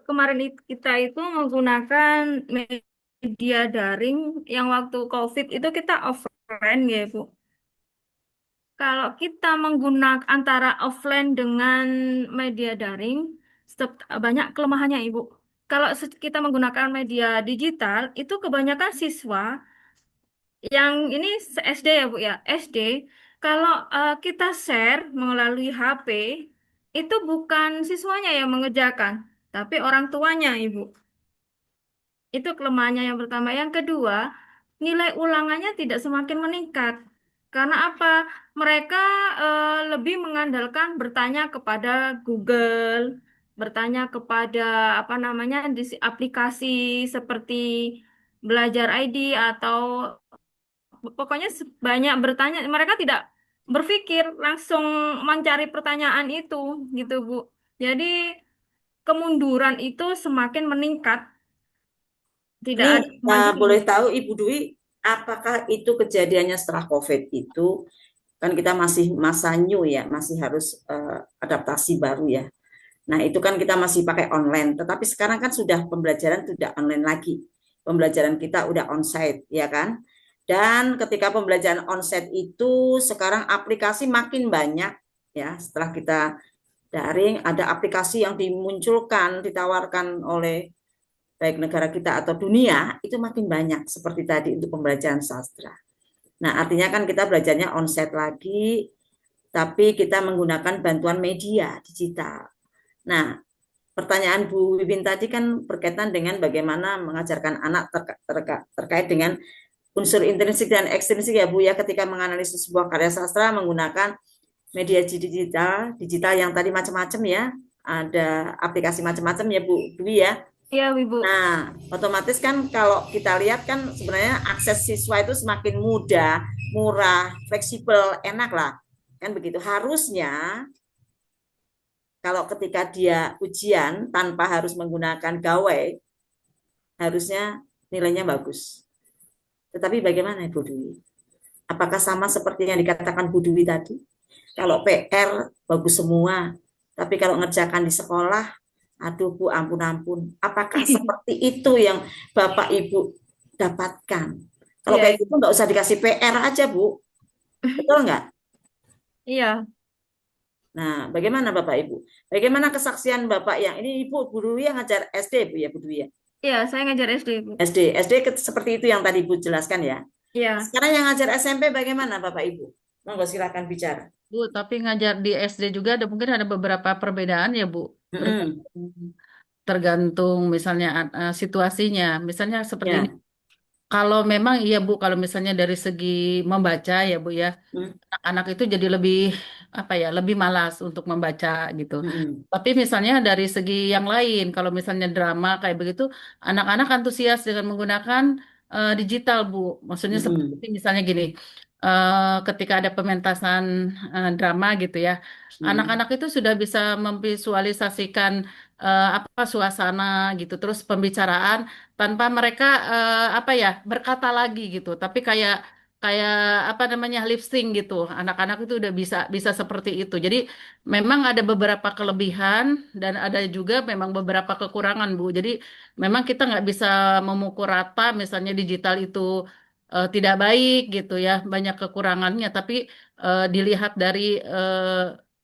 kemarin kita itu menggunakan media daring yang waktu COVID itu kita offline ya Bu. Kalau kita menggunakan antara offline dengan media daring, banyak kelemahannya Ibu. Kalau kita menggunakan media digital, itu kebanyakan siswa yang ini SD ya Bu ya, SD. Kalau kita share melalui HP, itu bukan siswanya yang mengerjakan, tapi orang tuanya Ibu. Itu kelemahannya yang pertama. Yang kedua, nilai ulangannya tidak semakin meningkat. Karena apa? Mereka lebih mengandalkan bertanya kepada Google, bertanya kepada apa namanya di aplikasi seperti Belajar ID atau pokoknya banyak bertanya. Mereka tidak berpikir, langsung mencari pertanyaan itu, gitu Bu. Jadi kemunduran itu semakin meningkat. Tidak ada Ini kemajuan. boleh tahu Ibu Dwi, apakah itu kejadiannya setelah COVID itu? Kan kita masih masa new ya, masih harus adaptasi baru ya. Nah, itu kan kita masih pakai online, tetapi sekarang kan sudah pembelajaran tidak online lagi. Pembelajaran kita udah onsite, ya kan? Dan ketika pembelajaran onsite itu sekarang aplikasi makin banyak ya. Setelah kita daring, ada aplikasi yang dimunculkan, ditawarkan oleh baik negara kita atau dunia, itu makin banyak seperti tadi untuk pembelajaran sastra. Nah, artinya kan kita belajarnya onsite lagi, tapi kita menggunakan bantuan media digital. Nah, pertanyaan Bu Wibin tadi kan berkaitan dengan bagaimana mengajarkan anak terkait dengan unsur intrinsik dan ekstrinsik ya Bu ya, ketika menganalisis sebuah karya sastra menggunakan media digital yang tadi macam-macam ya, ada aplikasi macam-macam ya Bu Dwi ya. Iya, Ibu. Nah, otomatis kan kalau kita lihat kan sebenarnya akses siswa itu semakin mudah, murah, fleksibel, enak lah. Kan begitu. Harusnya kalau ketika dia ujian tanpa harus menggunakan gawai, harusnya nilainya bagus. Tetapi bagaimana Ibu Dwi? Apakah sama seperti yang dikatakan Bu Dwi tadi? Kalau PR bagus semua, tapi kalau ngerjakan di sekolah, aduh Bu, ampun-ampun. Apakah seperti itu yang Bapak Ibu dapatkan? Kalau kayak gitu nggak usah dikasih PR aja Bu. Betul nggak? Iya. Nah, bagaimana Bapak Ibu? Bagaimana kesaksian Bapak yang ini Ibu Bu Dwi yang ngajar SD Bu ya Bu Dwi ya? Iya, saya ngajar SD Bu. SD seperti itu yang tadi Bu jelaskan ya. Iya. Sekarang yang ngajar SMP bagaimana Bapak Ibu? Monggo silakan bicara. Bu, tapi ngajar di SD juga mungkin ada beberapa perbedaan ya Bu. Tergantung misalnya situasinya. Misalnya seperti ini. Kalau memang iya Bu, kalau misalnya dari segi membaca ya Bu ya, anak-anak itu jadi lebih apa ya, lebih malas untuk membaca gitu. Tapi misalnya dari segi yang lain, kalau misalnya drama kayak begitu, anak-anak antusias dengan menggunakan digital Bu. Maksudnya seperti misalnya gini, ketika ada pementasan drama gitu ya, anak-anak itu sudah bisa memvisualisasikan apa suasana gitu, terus pembicaraan tanpa mereka apa ya berkata lagi gitu, tapi kayak kayak apa namanya lip sync gitu. Anak-anak itu udah bisa seperti itu. Jadi memang ada beberapa kelebihan dan ada juga memang beberapa kekurangan Bu. Jadi memang kita nggak bisa memukul rata misalnya digital itu tidak baik gitu ya, banyak kekurangannya. Tapi dilihat dari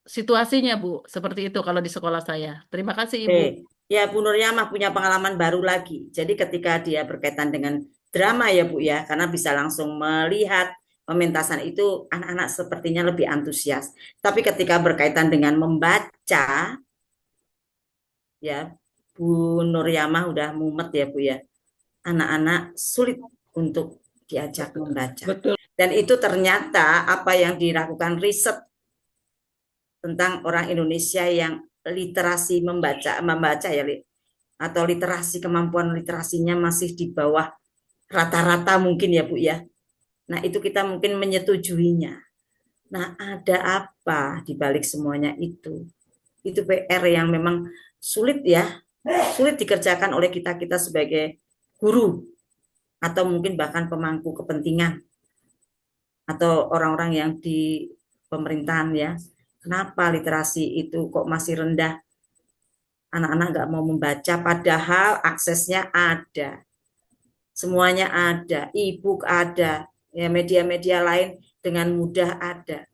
situasinya Bu, seperti itu kalau di sekolah saya. Terima kasih Ibu. Ya, Bu Nuryamah punya pengalaman baru lagi. Jadi ketika dia berkaitan dengan drama ya Bu ya, karena bisa langsung melihat pementasan itu, anak-anak sepertinya lebih antusias. Tapi ketika berkaitan dengan membaca, ya Bu Nuryamah udah mumet ya Bu ya. Anak-anak sulit untuk diajak membaca. Betul. Dan itu ternyata apa yang dilakukan riset tentang orang Indonesia yang literasi membaca ya, atau literasi kemampuan literasinya masih di bawah rata-rata mungkin ya Bu ya. Nah, itu kita mungkin menyetujuinya. Nah, ada apa di balik semuanya itu? Itu PR yang memang sulit ya sulit dikerjakan oleh kita sebagai guru atau mungkin bahkan pemangku kepentingan atau orang-orang yang di pemerintahan ya. Kenapa literasi itu kok masih rendah? Anak-anak nggak mau membaca padahal aksesnya ada. Semuanya ada, e-book ada, ya media-media lain dengan mudah ada.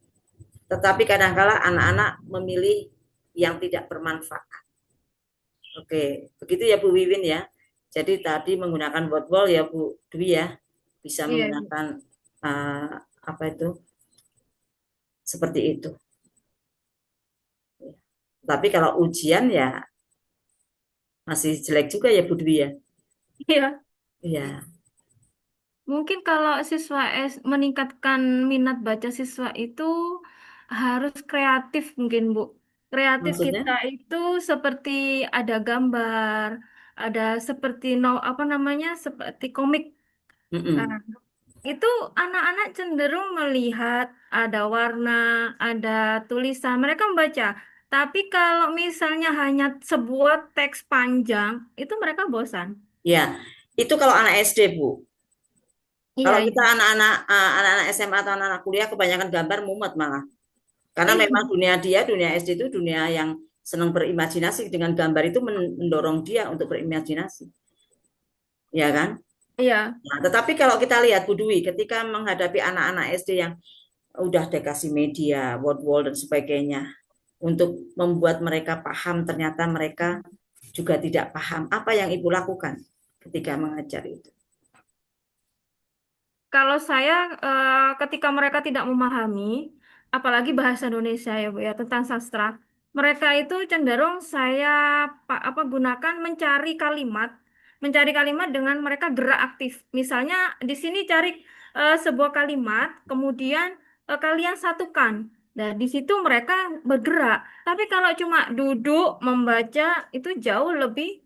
Tetapi kadang-kala anak-anak memilih yang tidak bermanfaat. Oke, begitu ya Bu Wiwin ya. Jadi tadi menggunakan word wall ya Bu Dwi ya, bisa Iya, menggunakan apa itu seperti itu. Tapi kalau ujian ya masih jelek juga ya Bu Dwi ya. iya. Iya. Mungkin kalau siswa meningkatkan minat baca siswa itu harus kreatif mungkin Bu. Kreatif Maksudnya? kita itu seperti ada gambar, ada seperti apa namanya, seperti komik. Nah, itu anak-anak cenderung melihat ada warna, ada tulisan, mereka membaca. Tapi kalau misalnya hanya sebuah teks panjang, itu mereka bosan. Ya, itu kalau anak SD Bu. Iya, Kalau iya. kita anak-anak SMA atau anak-anak kuliah kebanyakan gambar mumet malah. Karena Iya. memang dunia SD itu dunia yang senang berimajinasi, dengan gambar itu mendorong dia untuk berimajinasi. Ya kan? Iya. Nah, tetapi kalau kita lihat Bu Dwi ketika menghadapi anak-anak SD yang udah dikasih media, word wall dan sebagainya untuk membuat mereka paham, ternyata mereka juga tidak paham. Apa yang Ibu lakukan ketika mengajar itu? Kalau saya ketika mereka tidak memahami, apalagi bahasa Indonesia ya Bu ya tentang sastra, mereka itu cenderung saya gunakan mencari kalimat dengan mereka gerak aktif. Misalnya di sini cari sebuah kalimat, kemudian kalian satukan. Nah, di situ mereka bergerak. Tapi kalau cuma duduk membaca itu jauh lebih.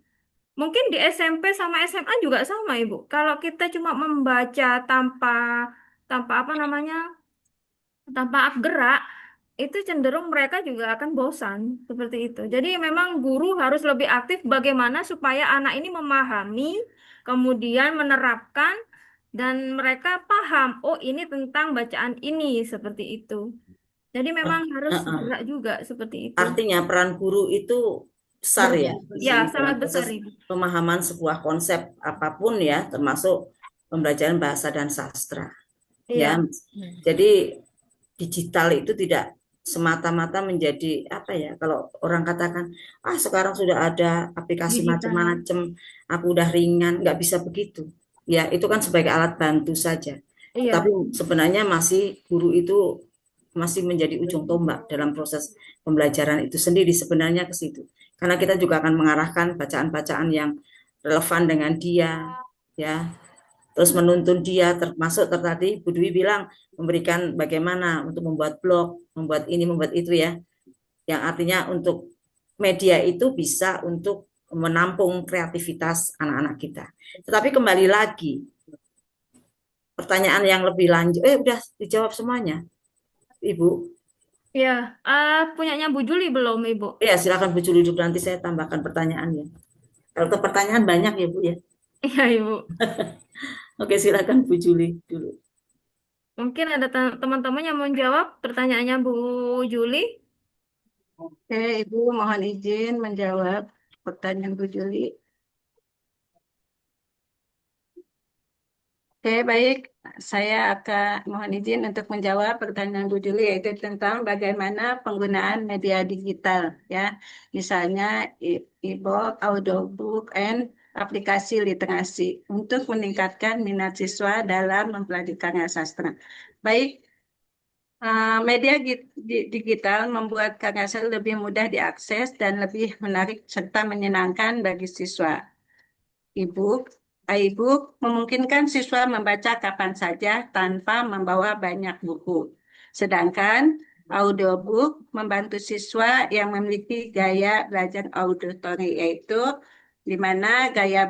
Mungkin di SMP sama SMA juga sama, Ibu. Kalau kita cuma membaca tanpa tanpa apa namanya, tanpa gerak, itu cenderung mereka juga akan bosan seperti itu. Jadi memang guru harus lebih aktif bagaimana supaya anak ini memahami, kemudian menerapkan dan mereka paham, oh ini tentang bacaan ini seperti itu. Jadi memang harus gerak juga seperti itu. Artinya peran guru itu besar ya di Ya, sini sangat dalam besar proses Ibu. pemahaman sebuah konsep apapun ya, termasuk pembelajaran bahasa dan sastra. Iya. Ya, jadi digital itu tidak semata-mata menjadi apa ya, kalau orang katakan sekarang sudah ada aplikasi Digital. macam-macam, aku udah ringan, nggak bisa begitu ya, itu kan sebagai alat bantu saja. Iya. Tapi sebenarnya masih guru itu masih menjadi ujung tombak dalam proses pembelajaran itu sendiri, sebenarnya ke situ. Karena kita juga akan mengarahkan bacaan-bacaan yang relevan dengan dia, ya. Terus menuntun dia, termasuk tadi Bu Dwi bilang memberikan bagaimana untuk membuat blog, membuat ini, membuat itu ya. Yang artinya untuk media itu bisa untuk menampung kreativitas anak-anak kita. Tetapi kembali lagi, pertanyaan yang lebih lanjut, udah dijawab semuanya, Ibu. Ya, punyanya Bu Juli belum, Ibu? Ya, silakan Bu Juli dulu, nanti saya tambahkan pertanyaannya. Kalau pertanyaan banyak ya, Bu ya. Iya, Ibu. Oke, silakan Bu Juli dulu. Mungkin ada teman-teman yang mau jawab pertanyaannya Bu Juli. Oke, Ibu mohon izin menjawab pertanyaan Bu Juli. Oke, baik. Saya akan mohon izin untuk menjawab pertanyaan Bu Juli, yaitu tentang bagaimana penggunaan media digital, ya. Misalnya e-book, audiobook, and aplikasi literasi untuk meningkatkan minat siswa dalam mempelajari karya sastra. Baik, media digital membuat karya sastra lebih mudah diakses dan lebih menarik serta menyenangkan bagi siswa. E-book memungkinkan siswa membaca kapan saja tanpa membawa banyak buku. Sedangkan audiobook membantu siswa yang memiliki gaya belajar auditory, yaitu di mana gaya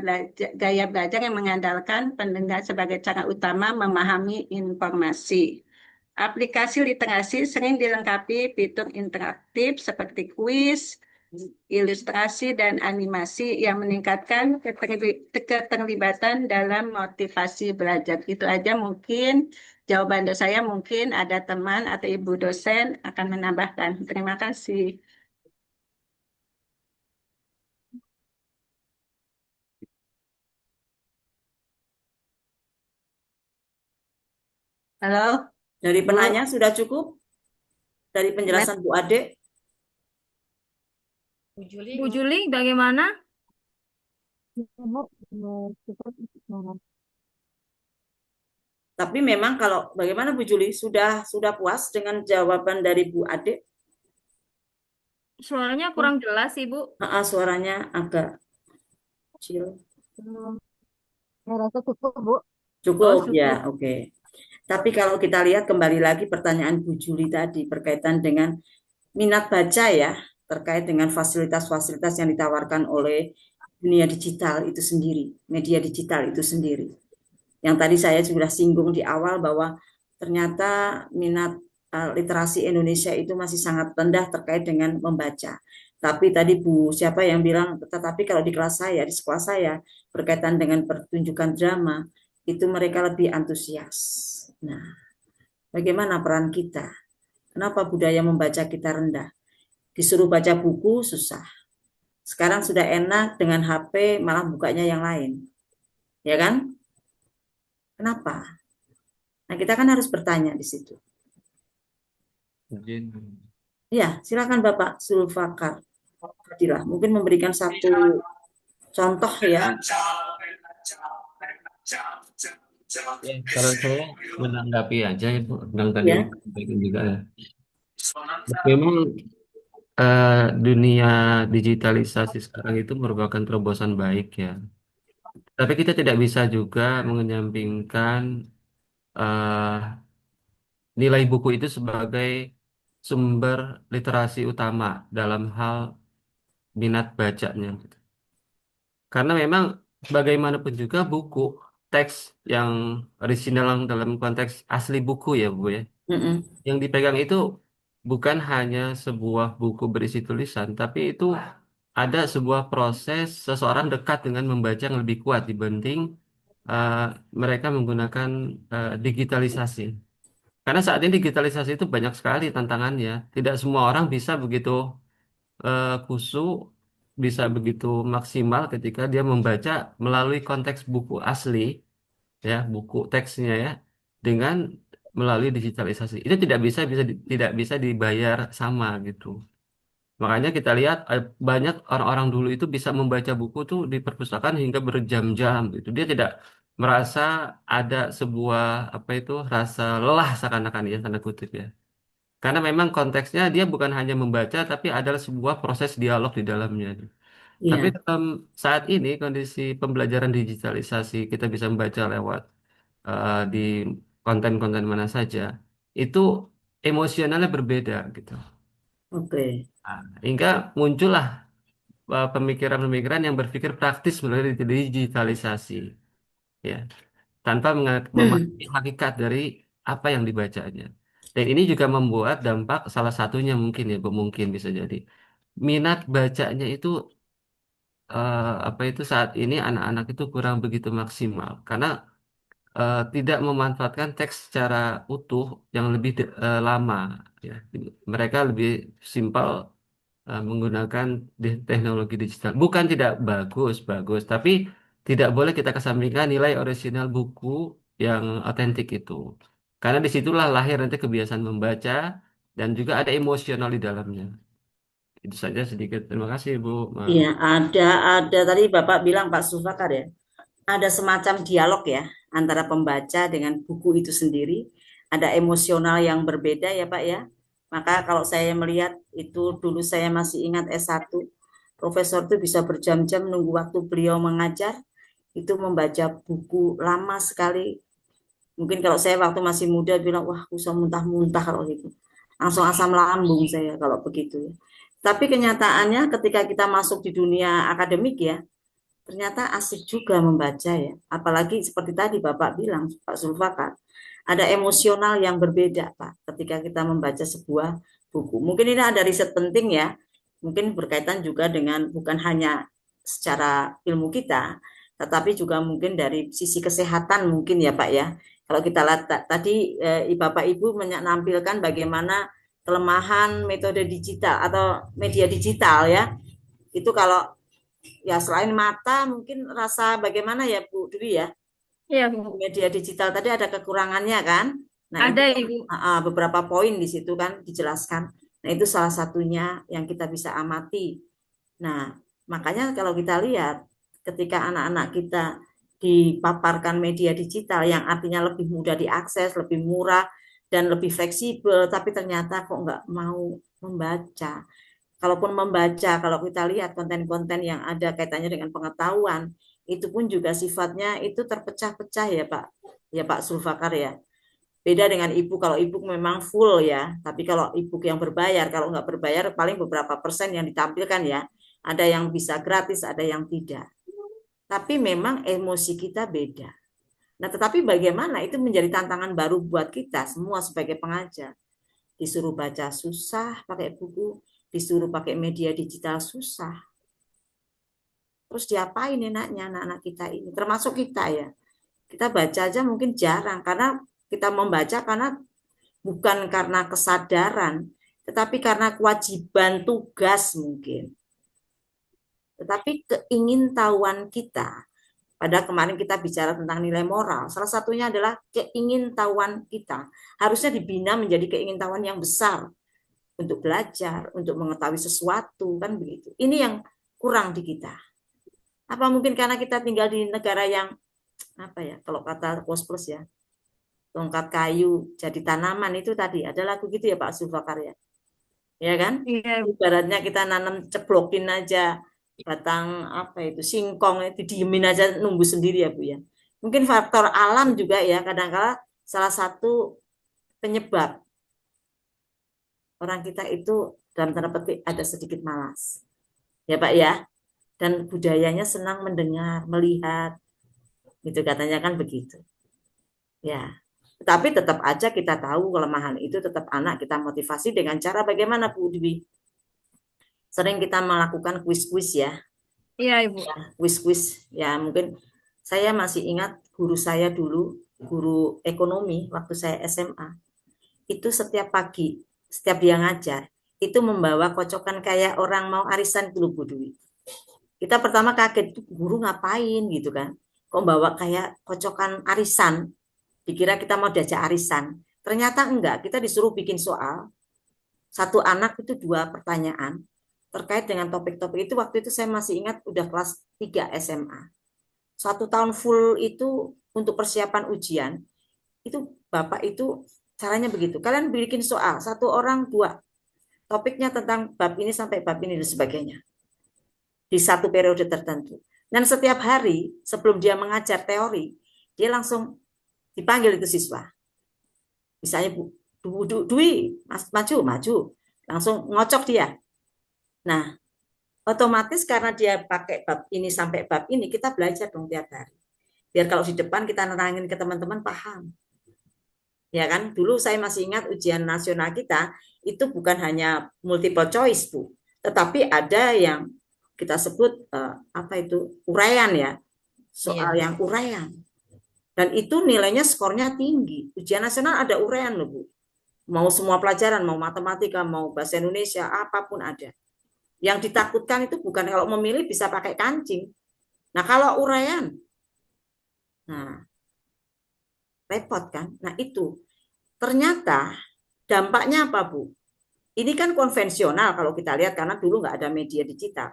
belajar yang mengandalkan pendengar sebagai cara utama memahami informasi. Aplikasi literasi sering dilengkapi fitur interaktif seperti kuis, ilustrasi dan animasi yang meningkatkan keterlibatan dalam motivasi belajar. Itu aja mungkin jawaban dari saya, mungkin ada teman atau ibu dosen akan menambahkan. Terima kasih. Halo, Dari Bu. penanya sudah cukup? Dari penjelasan Bu Ade? Bu Juli, bagaimana? Tapi memang kalau bagaimana Bu Juli, sudah puas dengan jawaban dari Bu Ade? Suaranya kurang jelas, Ibu. Suaranya agak kecil. Saya rasa cukup, Bu. Cukup cukup. ya, oke. Tapi kalau kita lihat kembali lagi pertanyaan Bu Juli tadi berkaitan dengan minat baca ya, terkait dengan fasilitas-fasilitas yang ditawarkan oleh dunia digital itu sendiri, media digital itu sendiri. Yang tadi saya sudah singgung di awal bahwa ternyata minat literasi Indonesia itu masih sangat rendah terkait dengan membaca. Tapi tadi Bu siapa yang bilang, tetapi kalau di kelas saya, di sekolah saya, berkaitan dengan pertunjukan drama, itu mereka lebih antusias. Nah, bagaimana peran kita? Kenapa budaya membaca kita rendah? Disuruh baca buku, susah. Sekarang sudah enak dengan HP, malah bukanya yang lain. Ya kan? Kenapa? Nah, kita kan harus bertanya di situ. Ya, silakan Bapak Zulfakar. Fadilah, mungkin memberikan satu contoh ya. Ya, kalau saya menanggapi aja Ibu, yang tadi Ya. disampaikan juga ya. Memang dunia digitalisasi sekarang itu merupakan terobosan baik ya. Tapi kita tidak bisa juga mengenyampingkan eh, nilai buku itu sebagai sumber literasi utama dalam hal minat bacanya. Karena memang bagaimanapun juga buku teks yang orisinal dalam konteks asli buku ya Bu ya. Yang dipegang itu bukan hanya sebuah buku berisi tulisan, tapi itu ada sebuah proses seseorang dekat dengan membaca yang lebih kuat dibanding eh, mereka menggunakan digitalisasi. Karena saat ini digitalisasi itu banyak sekali tantangannya. Tidak semua orang bisa begitu khusyuk, bisa begitu maksimal ketika dia membaca melalui konteks buku asli, ya, buku teksnya ya, dengan melalui digitalisasi. Itu tidak bisa dibayar sama gitu. Makanya kita lihat banyak orang-orang dulu itu bisa membaca buku tuh di perpustakaan hingga berjam-jam gitu. Dia tidak merasa ada sebuah apa itu rasa lelah seakan-akan ya tanda kutip ya. Karena memang konteksnya dia bukan hanya membaca tapi adalah sebuah proses dialog di dalamnya. Tapi Iya, saat ini kondisi pembelajaran digitalisasi kita bisa membaca lewat di konten-konten mana saja itu emosionalnya berbeda gitu. oke. Nah, hingga muncullah pemikiran-pemikiran yang berpikir praktis melalui digitalisasi, ya, tanpa memahami hakikat dari apa yang dibacanya. Dan ini juga membuat dampak salah satunya mungkin ya, Bu, mungkin bisa jadi minat bacanya itu apa itu saat ini anak-anak itu kurang begitu maksimal karena tidak memanfaatkan teks secara utuh yang lebih lama, ya. Mereka lebih simpel menggunakan teknologi digital. Bukan tidak bagus, bagus, tapi tidak boleh kita kesampingkan nilai orisinal buku yang otentik itu. Karena disitulah lahir nanti kebiasaan membaca dan juga ada emosional di dalamnya. Itu saja sedikit. Terima kasih, Bu. Iya, ada tadi Bapak bilang Pak Zulfakar ya. Ada semacam dialog ya antara pembaca dengan buku itu sendiri. Ada emosional yang berbeda ya Pak ya. Maka kalau saya melihat itu dulu saya masih ingat S1, profesor itu bisa berjam-jam nunggu waktu beliau mengajar, itu membaca buku lama sekali. Mungkin kalau saya waktu masih muda bilang, wah usah muntah-muntah kalau gitu. Langsung asam lambung saya kalau begitu ya. Tapi kenyataannya ketika kita masuk di dunia akademik ya, ternyata asik juga membaca ya. Apalagi seperti tadi Bapak bilang, Pak Zulfakar, ada emosional yang berbeda Pak ketika kita membaca sebuah buku. Mungkin ini ada riset penting ya, mungkin berkaitan juga dengan bukan hanya secara ilmu kita, tetapi juga mungkin dari sisi kesehatan mungkin ya Pak ya. Kalau kita lihat tadi Bapak Ibu menampilkan bagaimana kelemahan metode digital atau media digital ya. Itu kalau ya selain mata mungkin rasa bagaimana ya Bu Dwi ya. Iya, Bu. Media digital tadi ada kekurangannya kan. Nah, Ada, itu Ibu. beberapa poin di situ kan dijelaskan. Nah, itu salah satunya yang kita bisa amati. Nah, makanya kalau kita lihat ketika anak-anak kita dipaparkan media digital yang artinya lebih mudah diakses, lebih murah, dan lebih fleksibel, tapi ternyata kok nggak mau membaca. Kalaupun membaca, kalau kita lihat konten-konten yang ada kaitannya dengan pengetahuan, itu pun juga sifatnya itu terpecah-pecah ya Pak Zulfakar ya. Beda dengan e-book, kalau e-book memang full ya, tapi kalau e-book yang berbayar, kalau nggak berbayar paling beberapa persen yang ditampilkan ya. Ada yang bisa gratis, ada yang tidak. Tapi memang emosi kita beda. Nah, tetapi bagaimana itu menjadi tantangan baru buat kita semua sebagai pengajar. Disuruh baca susah pakai buku, disuruh pakai media digital susah. Terus diapain enaknya anak-anak kita ini, termasuk kita ya. Kita baca aja mungkin jarang, karena kita membaca karena bukan karena kesadaran, tetapi karena kewajiban tugas mungkin. Tetapi keingintahuan kita, pada kemarin kita bicara tentang nilai moral, salah satunya adalah keingintahuan kita. Harusnya dibina menjadi keingintahuan yang besar untuk belajar, untuk mengetahui sesuatu, kan begitu. Ini yang kurang di kita. Apa mungkin karena kita tinggal di negara yang, apa ya, kalau kata Kos Plus ya, tongkat kayu jadi tanaman itu tadi, ada lagu gitu ya Pak Zulfakar ya. Ya kan? Iya. Ibaratnya kita nanam ceplokin aja batang apa itu singkong itu didiemin aja numbuh sendiri ya Bu ya. Mungkin faktor alam juga ya kadang-kala salah satu penyebab orang kita itu dalam tanda petik ada sedikit malas. Ya Pak ya. Dan budayanya senang mendengar, melihat. Gitu katanya kan begitu. Ya. Tapi tetap aja kita tahu kelemahan itu tetap anak kita motivasi dengan cara bagaimana Bu Dwi? Sering kita melakukan kuis-kuis ya. Iya, Ibu. Ya, kuis-kuis. Ya, mungkin saya masih ingat guru saya dulu, guru ekonomi waktu saya SMA. Itu setiap pagi, setiap dia ngajar, itu membawa kocokan kayak orang mau arisan dulu Bu Dwi. Kita pertama kaget, itu guru ngapain gitu kan. Kok bawa kayak kocokan arisan, dikira kita mau diajak arisan. Ternyata enggak, kita disuruh bikin soal. Satu anak itu 2 pertanyaan. Terkait dengan topik-topik itu, waktu itu saya masih ingat udah kelas 3 SMA. 1 tahun full itu untuk persiapan ujian, itu Bapak itu caranya begitu. Kalian bikin soal, 1 orang 2. Topiknya tentang bab ini sampai bab ini dan sebagainya. Di 1 periode tertentu. Dan setiap hari sebelum dia mengajar teori, dia langsung dipanggil itu siswa. Misalnya Bu Dwi, maju. Langsung ngocok dia. Nah, otomatis karena dia pakai bab ini sampai bab ini, kita belajar dong tiap hari. Biar kalau di depan kita nerangin ke teman-teman paham. Ya kan, dulu saya masih ingat ujian nasional kita, itu bukan hanya multiple choice, Bu. Tetapi ada yang kita sebut, uraian ya. Soal yang uraian. Dan itu nilainya skornya tinggi. Ujian nasional ada uraian loh, Bu. Mau semua pelajaran, mau matematika, mau bahasa Indonesia, apapun ada. Yang ditakutkan itu bukan kalau memilih bisa pakai kancing. Nah, kalau uraian, nah, repot kan? Nah, itu. Ternyata dampaknya apa, Bu? Ini kan konvensional kalau kita lihat, karena dulu nggak ada media digital.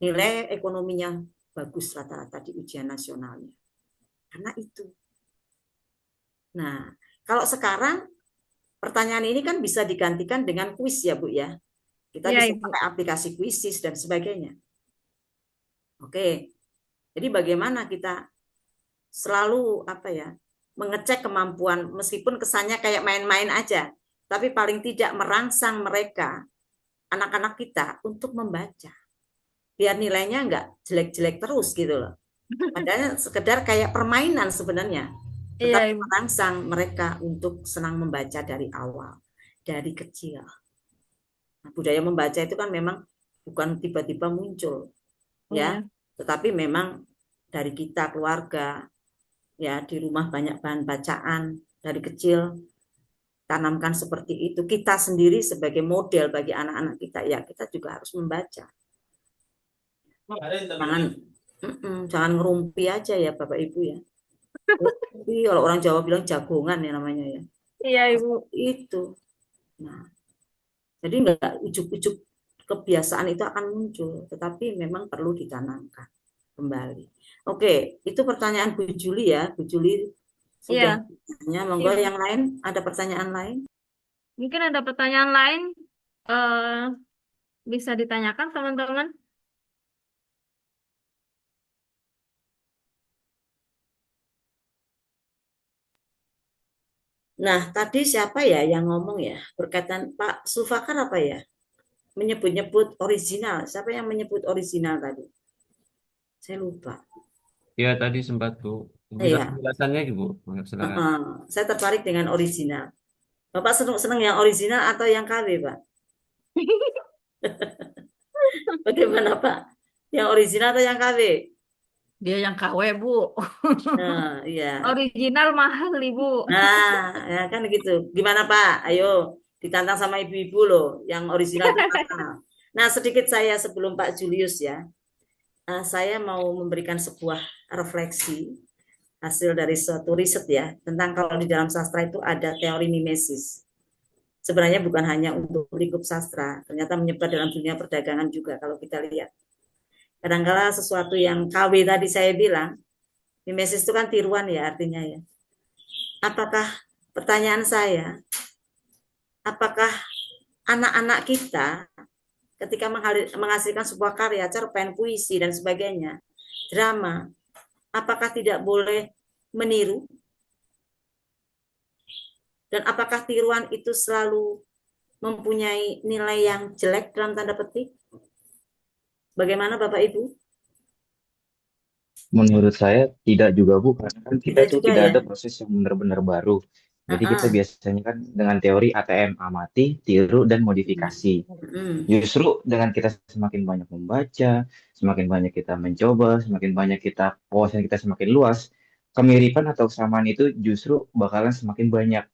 Nilai ekonominya bagus rata-rata di ujian nasionalnya. Karena itu. Nah, kalau sekarang, pertanyaan ini kan bisa digantikan dengan kuis ya, Bu ya. Kita bisa pakai aplikasi kuisis dan sebagainya. Oke. Jadi bagaimana kita selalu mengecek kemampuan meskipun kesannya kayak main-main aja, tapi paling tidak merangsang mereka, anak-anak kita untuk membaca. Biar nilainya enggak jelek-jelek terus gitu loh. Padahal sekedar kayak permainan sebenarnya. Tetapi merangsang mereka untuk senang membaca dari awal, dari kecil. Nah, budaya membaca itu kan memang bukan tiba-tiba muncul, ya, tetapi memang dari kita keluarga, ya, di rumah banyak bahan bacaan dari kecil, tanamkan seperti itu. Kita sendiri sebagai model bagi anak-anak kita, ya, kita juga harus membaca. Jangan ngerumpi aja ya Bapak Ibu ya. Tapi kalau orang Jawa bilang jagongan ya namanya ya. Iya Ibu. Itu. Nah, jadi enggak ujuk-ujuk kebiasaan itu akan muncul, tetapi memang perlu ditanamkan kembali. Oke, itu pertanyaan Bu Juli ya. Bu Juli sudah tanya. Monggo yang lain, ada pertanyaan lain? Mungkin ada pertanyaan lain bisa ditanyakan teman-teman. Nah, tadi siapa ya yang ngomong ya? Berkaitan Pak Sufakar apa ya? Menyebut-nyebut original. Siapa yang menyebut original tadi? Saya lupa. Ya, tadi sempat Bu. Iya. Penjelasannya Bu. Silakan. Saya tertarik dengan original. Bapak senang yang original atau yang KW, Pak? Bagaimana, Pak? Yang original atau yang KW? Dia yang KW, Bu. Nah, iya. Original mahal, Ibu. Nah, ya kan gitu. Gimana, Pak? Ayo, ditantang sama ibu-ibu loh. Yang original itu mahal. Nah, sedikit saya sebelum Pak Julius ya. Saya mau memberikan sebuah refleksi hasil dari suatu riset ya, tentang kalau di dalam sastra itu ada teori mimesis. Sebenarnya bukan hanya untuk lingkup sastra, ternyata menyebar dalam dunia perdagangan juga kalau kita lihat. Kadang-kala sesuatu yang KW tadi saya bilang, mimesis itu kan tiruan ya artinya ya. Apakah, pertanyaan saya, apakah anak-anak kita ketika menghasilkan sebuah karya, cerpen, puisi, dan sebagainya, drama, apakah tidak boleh meniru? Dan apakah tiruan itu selalu mempunyai nilai yang jelek dalam tanda petik? Bagaimana Bapak Ibu? Menurut saya tidak juga Bu, karena kan kita tuh tidak ya? ada proses yang benar-benar baru. Jadi kita biasanya kan dengan teori ATM, amati, tiru, dan modifikasi. Justru dengan kita semakin banyak membaca, semakin banyak kita mencoba, semakin banyak kita, wawasan kita semakin luas, kemiripan atau kesamaan itu justru bakalan semakin banyak.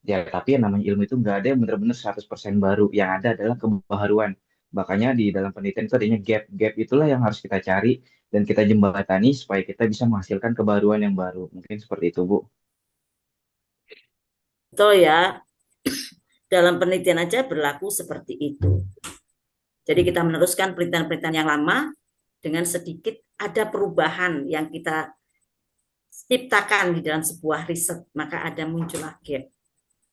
Ya, tapi yang namanya ilmu itu nggak ada yang benar-benar 100% baru. Yang ada adalah kebaruan. Makanya di dalam penelitian itu adanya gap. Gap itulah yang harus kita cari dan kita jembatani supaya kita bisa menghasilkan kebaruan yang baru. Mungkin seperti itu, Bu. Betul ya. Dalam penelitian aja berlaku seperti itu. Jadi kita meneruskan penelitian-penelitian yang lama dengan sedikit ada perubahan yang kita ciptakan di dalam sebuah riset, maka ada muncul gap.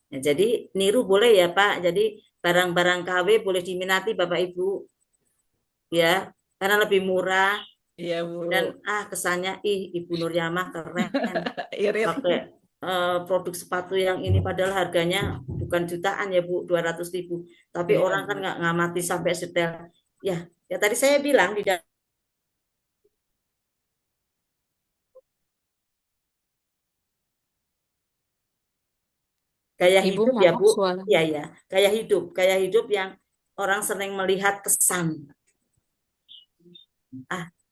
Ya, jadi niru boleh ya Pak. Jadi barang-barang KW boleh diminati Bapak Ibu, ya, karena lebih murah. Iya Bu. Dan kesannya Ibu Nuryamah keren. Pakai produk sepatu yang ini padahal harganya bukan jutaan ya Bu, 200.000. Tapi orang kan nggak ngamati sampai setel. Ya tadi saya bilang di dalam gaya hidup ya Bu, ya gaya hidup yang orang sering melihat kesan,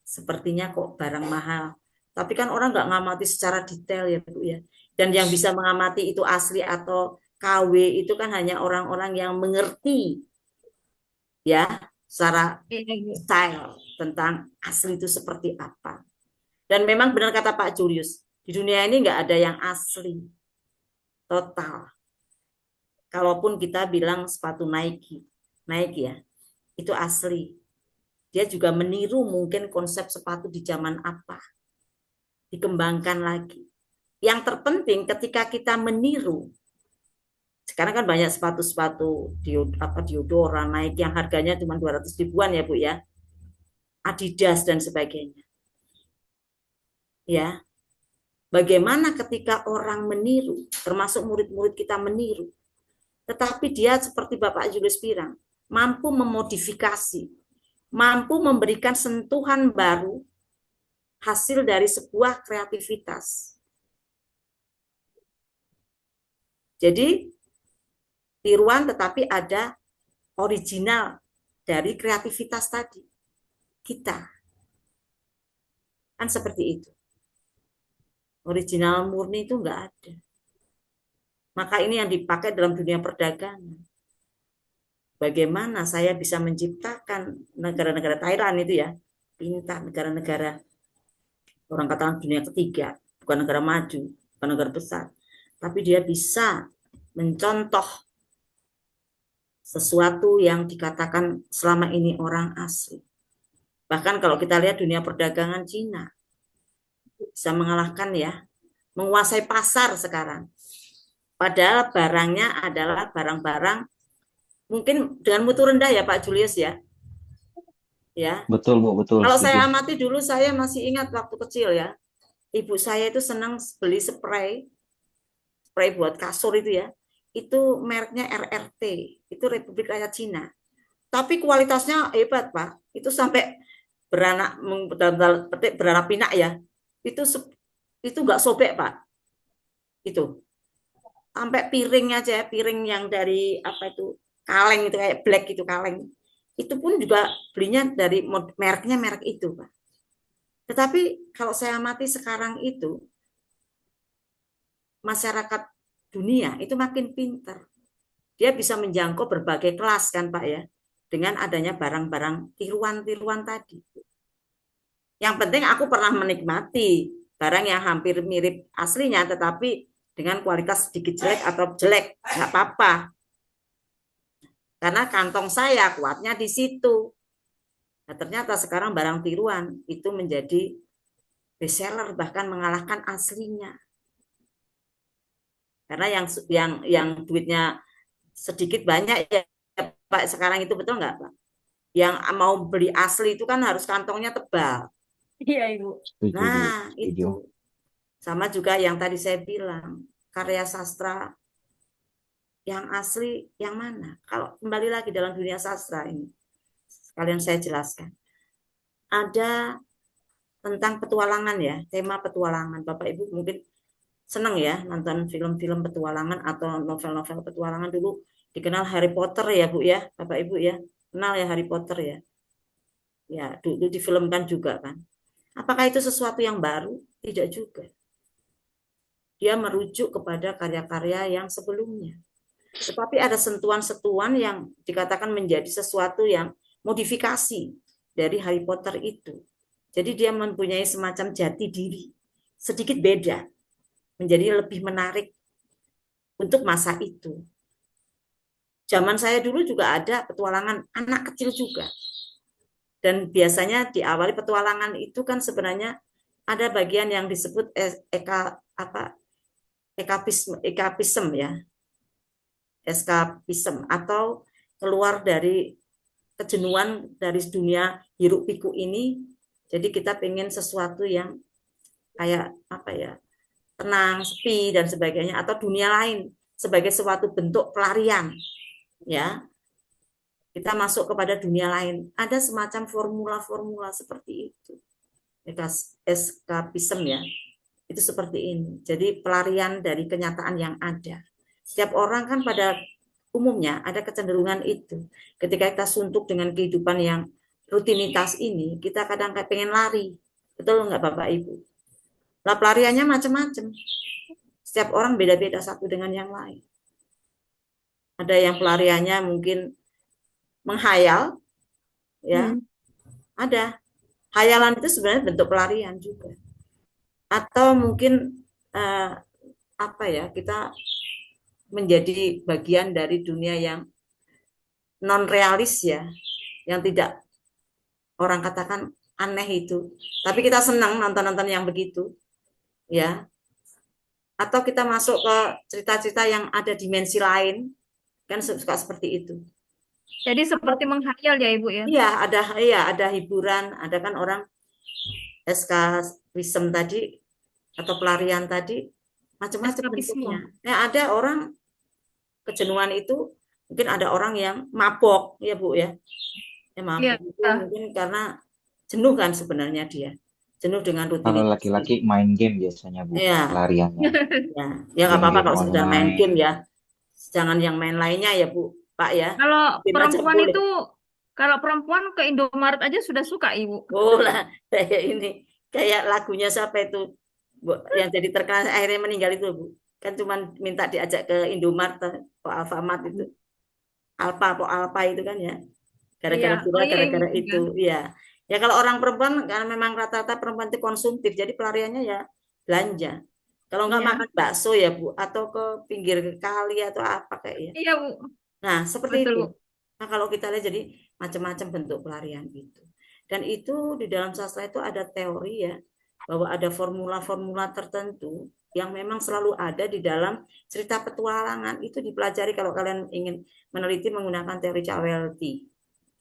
sepertinya kok barang mahal, tapi kan orang nggak ngamati secara detail ya Bu ya, dan yang bisa mengamati itu asli atau KW itu kan hanya orang-orang yang mengerti ya secara style tentang asli itu seperti apa. Dan memang benar kata Pak Julius, di dunia ini nggak ada yang asli total. Kalaupun kita bilang sepatu Nike ya, itu asli. Dia juga meniru mungkin konsep sepatu di zaman apa. Dikembangkan lagi. Yang terpenting ketika kita meniru, sekarang kan banyak sepatu-sepatu Diodora, Nike yang harganya cuma 200 ribuan ya Bu ya. Adidas dan sebagainya. Ya. Bagaimana ketika orang meniru, termasuk murid-murid kita meniru, tetapi dia seperti Bapak Julius bilang, mampu memodifikasi, mampu memberikan sentuhan baru hasil dari sebuah kreativitas. Jadi tiruan tetapi ada original dari kreativitas tadi kita. Kan seperti itu. Original murni itu enggak ada. Maka ini yang dipakai dalam dunia perdagangan. Bagaimana saya bisa menciptakan negara-negara Thailand itu ya, pintar, negara-negara orang katakan dunia ketiga, bukan negara maju, bukan negara besar, tapi dia bisa mencontoh sesuatu yang dikatakan selama ini orang asli. Bahkan kalau kita lihat dunia perdagangan Cina, bisa mengalahkan ya, menguasai pasar sekarang. Padahal barangnya adalah barang-barang mungkin dengan mutu rendah ya Pak Julius ya. Ya. Betul Bu, betul. Kalau saya Setuju. amati dulu, saya masih ingat waktu kecil ya. Ibu saya itu senang beli spray buat kasur itu ya. Itu mereknya RRT, itu Republik Rakyat Cina. Tapi kualitasnya hebat Pak. Itu sampai beranak beranak pinak ya. Itu nggak sobek Pak. Itu sampai piring aja, piring yang dari apa itu kaleng itu kayak black itu kaleng. Itu pun juga belinya dari mereknya merek itu, Pak. Tetapi kalau saya amati sekarang itu, masyarakat dunia itu makin pintar. Dia bisa menjangkau berbagai kelas kan, Pak ya, dengan adanya barang-barang tiruan-tiruan tadi. Yang penting aku pernah menikmati barang yang hampir mirip aslinya, tetapi dengan kualitas sedikit jelek atau jelek, nggak apa-apa. Karena kantong saya kuatnya di situ. Nah, ternyata sekarang barang tiruan itu menjadi bestseller, bahkan mengalahkan aslinya. Karena yang duitnya sedikit banyak ya Pak, sekarang itu betul nggak Pak? Yang mau beli asli itu kan harus kantongnya tebal. Iya Ibu. Nah itu sama juga yang tadi saya bilang, karya sastra yang asli yang mana? Kalau kembali lagi dalam dunia sastra ini, sekalian saya jelaskan. Ada tentang petualangan ya, tema petualangan. Bapak Ibu mungkin senang ya nonton film-film petualangan atau novel-novel petualangan. Dulu dikenal Harry Potter ya Bu ya, Bapak Ibu ya. Kenal ya Harry Potter ya. Ya, dulu difilmkan juga kan. Apakah itu sesuatu yang baru? Tidak juga. Dia merujuk kepada karya-karya yang sebelumnya. Tetapi ada sentuhan-sentuhan yang dikatakan menjadi sesuatu yang modifikasi dari Harry Potter itu. Jadi dia mempunyai semacam jati diri, sedikit beda, menjadi lebih menarik untuk masa itu. Zaman saya dulu juga ada petualangan anak kecil juga. Dan biasanya diawali petualangan itu kan sebenarnya ada bagian yang disebut eskapisme ya. Eskapisme atau keluar dari kejenuhan dari dunia hiruk pikuk ini, jadi kita pengen sesuatu yang kayak apa ya, tenang, sepi dan sebagainya, atau dunia lain sebagai suatu bentuk pelarian ya, kita masuk kepada dunia lain. Ada semacam formula-formula seperti itu, eskapisme ya, itu seperti ini. Jadi pelarian dari kenyataan yang ada. Setiap orang kan pada umumnya ada kecenderungan itu. Ketika kita suntuk dengan kehidupan yang rutinitas ini, kita kadang kayak pengen lari. Betul nggak Bapak Ibu? Lah pelariannya macam-macam. Setiap orang beda-beda satu dengan yang lain. Ada yang pelariannya mungkin menghayal, ya. Ada. Hayalan itu sebenarnya bentuk pelarian juga. Atau mungkin kita menjadi bagian dari dunia yang non realis ya, yang tidak orang katakan aneh itu, tapi kita senang nonton-nonton yang begitu ya. Atau kita masuk ke cerita-cerita yang ada dimensi lain, kan suka seperti itu. Jadi seperti menghayal ya Ibu ya? Iya, ada hiburan, ada kan orang eskapisme tadi atau pelarian tadi macam-macam bentuknya. Ya, ada orang kejenuhan itu, mungkin ada orang yang mabok ya Bu ya. Mabok itu mungkin karena jenuh kan sebenarnya dia. Jenuh dengan rutinitas. Kalau laki-laki main game biasanya Bu, pelariannya. Ya nggak apa-apa kalau sudah main game ya. Jangan yang main lainnya ya Bu. Pak ya. Kalau Tim aja perempuan boleh. itu, kalau perempuan ke Indomaret aja sudah suka, Ibu. Oh lah, kayak ini, kayak lagunya siapa itu, Bu, yang jadi terkenal akhirnya meninggal itu, Bu. Kan cuman minta diajak ke Indomaret atau Alfamart itu. Alpa itu kan ya. Gara-gara Iya, oh viral, iya gara-gara ingat juga. itu. Iya. Ya kalau orang perempuan, karena memang rata-rata perempuan itu konsumtif, jadi pelariannya ya belanja. Kalau nggak Iya, makan bakso ya, Bu, atau ke pinggir kali atau apa kayak ya. iya Bu, Nah, seperti betul itu. Bu. Nah, kalau kita lihat jadi macam-macam bentuk pelarian itu. Dan itu di dalam sastra itu ada teori ya, bahwa ada formula-formula tertentu yang memang selalu ada di dalam cerita petualangan. Itu dipelajari kalau kalian ingin meneliti menggunakan teori CWLT.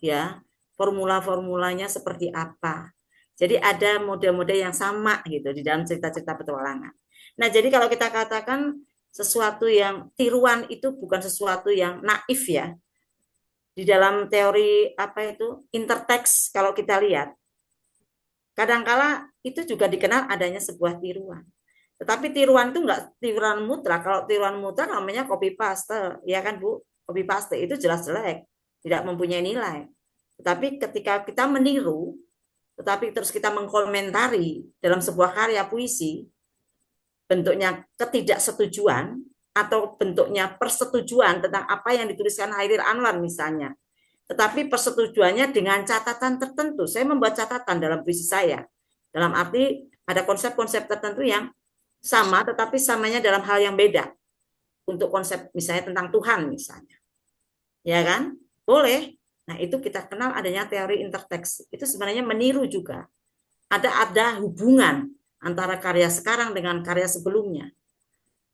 Ya, formula-formulanya seperti apa. Jadi ada model-model yang sama gitu di dalam cerita-cerita petualangan. Nah, jadi kalau kita katakan sesuatu yang tiruan itu bukan sesuatu yang naif ya. Di dalam teori apa itu interteks kalau kita lihat, kadangkala itu juga dikenal adanya sebuah tiruan. Tetapi tiruan itu enggak tiruan mutlak. Kalau tiruan mutlak namanya copy paste, ya kan Bu? Copy paste itu jelas jelek, tidak mempunyai nilai. Tetapi ketika kita meniru, tetapi terus kita mengkomentari dalam sebuah karya puisi, bentuknya ketidaksetujuan atau bentuknya persetujuan tentang apa yang dituliskan Hairil Anwar misalnya. Tetapi persetujuannya dengan catatan tertentu. Saya membuat catatan dalam puisi saya. Dalam arti ada konsep-konsep tertentu yang sama, tetapi samanya dalam hal yang beda. Untuk konsep misalnya tentang Tuhan misalnya. Ya kan? Boleh. Nah itu kita kenal adanya teori interteks. Itu sebenarnya meniru juga. Ada hubungan antara karya sekarang dengan karya sebelumnya.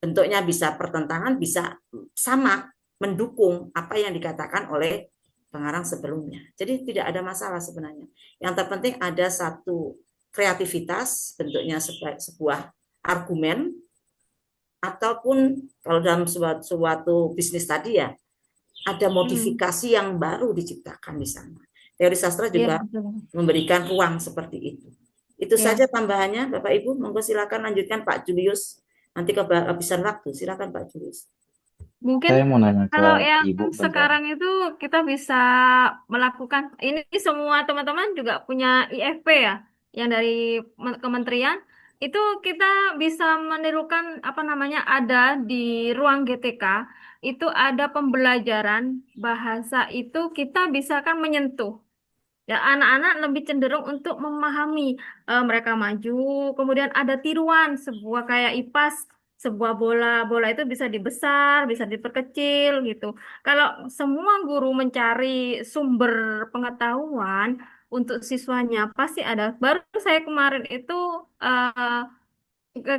Bentuknya bisa pertentangan, bisa sama, mendukung apa yang dikatakan oleh pengarang sebelumnya. Jadi tidak ada masalah sebenarnya. Yang terpenting ada satu kreativitas, bentuknya sebuah argumen, ataupun kalau dalam suatu bisnis tadi ya, ada modifikasi yang baru diciptakan di sana. Teori sastra juga memberikan ruang seperti itu. Itu saja tambahannya, Bapak Ibu. Monggo silakan lanjutkan Pak Julius. Nanti kehabisan waktu, silakan Pak Julius. Mungkin Saya mau nanya ke kalau yang Ibu bentar. sekarang itu kita bisa melakukan, ini semua teman-teman juga punya IFP ya, yang dari kementerian, itu kita bisa menirukan apa namanya, ada di ruang GTK, itu ada pembelajaran bahasa itu kita bisa kan menyentuh. Ya, anak-anak lebih cenderung untuk memahami. Mereka maju, kemudian ada tiruan, sebuah kayak IPAS, sebuah bola itu bisa dibesar, bisa diperkecil gitu. Kalau semua guru mencari sumber pengetahuan untuk siswanya, pasti ada. Baru saya kemarin itu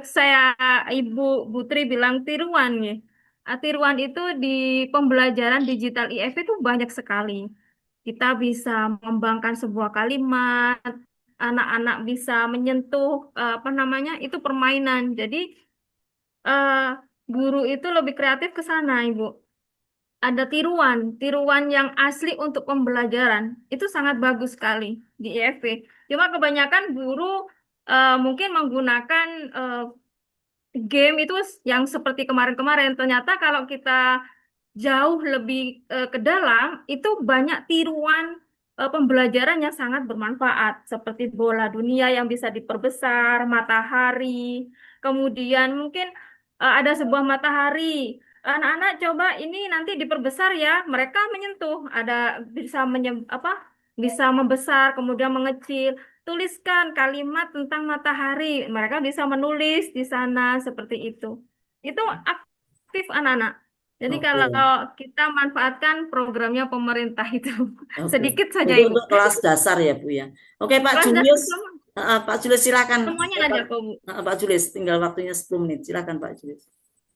saya Ibu Putri bilang tiruan ya. Tiruan itu di pembelajaran digital IF itu banyak sekali. Kita bisa mengembangkan sebuah kalimat, anak-anak bisa menyentuh apa namanya itu permainan. Jadi eh, guru itu lebih kreatif ke sana, Ibu. Ada tiruan yang asli untuk pembelajaran itu sangat bagus sekali di IFP. Cuma kebanyakan guru mungkin menggunakan game itu yang seperti kemarin-kemarin. Ternyata kalau kita jauh lebih ke dalam, itu banyak tiruan pembelajaran yang sangat bermanfaat, seperti bola dunia yang bisa diperbesar, matahari, kemudian mungkin ada sebuah matahari. Anak-anak coba ini nanti diperbesar ya, mereka menyentuh, ada bisa bisa membesar, kemudian mengecil. Tuliskan kalimat tentang matahari, mereka bisa menulis di sana seperti itu. Itu aktif anak-anak. Jadi kalau kita manfaatkan programnya pemerintah itu sedikit saja Ibu. Untuk kelas dasar ya Bu ya. Oke Pak Julius, Pak Julius silakan. Semuanya ada kok Bu. Pak Julius, tinggal waktunya 10 menit. Silakan Pak Julius.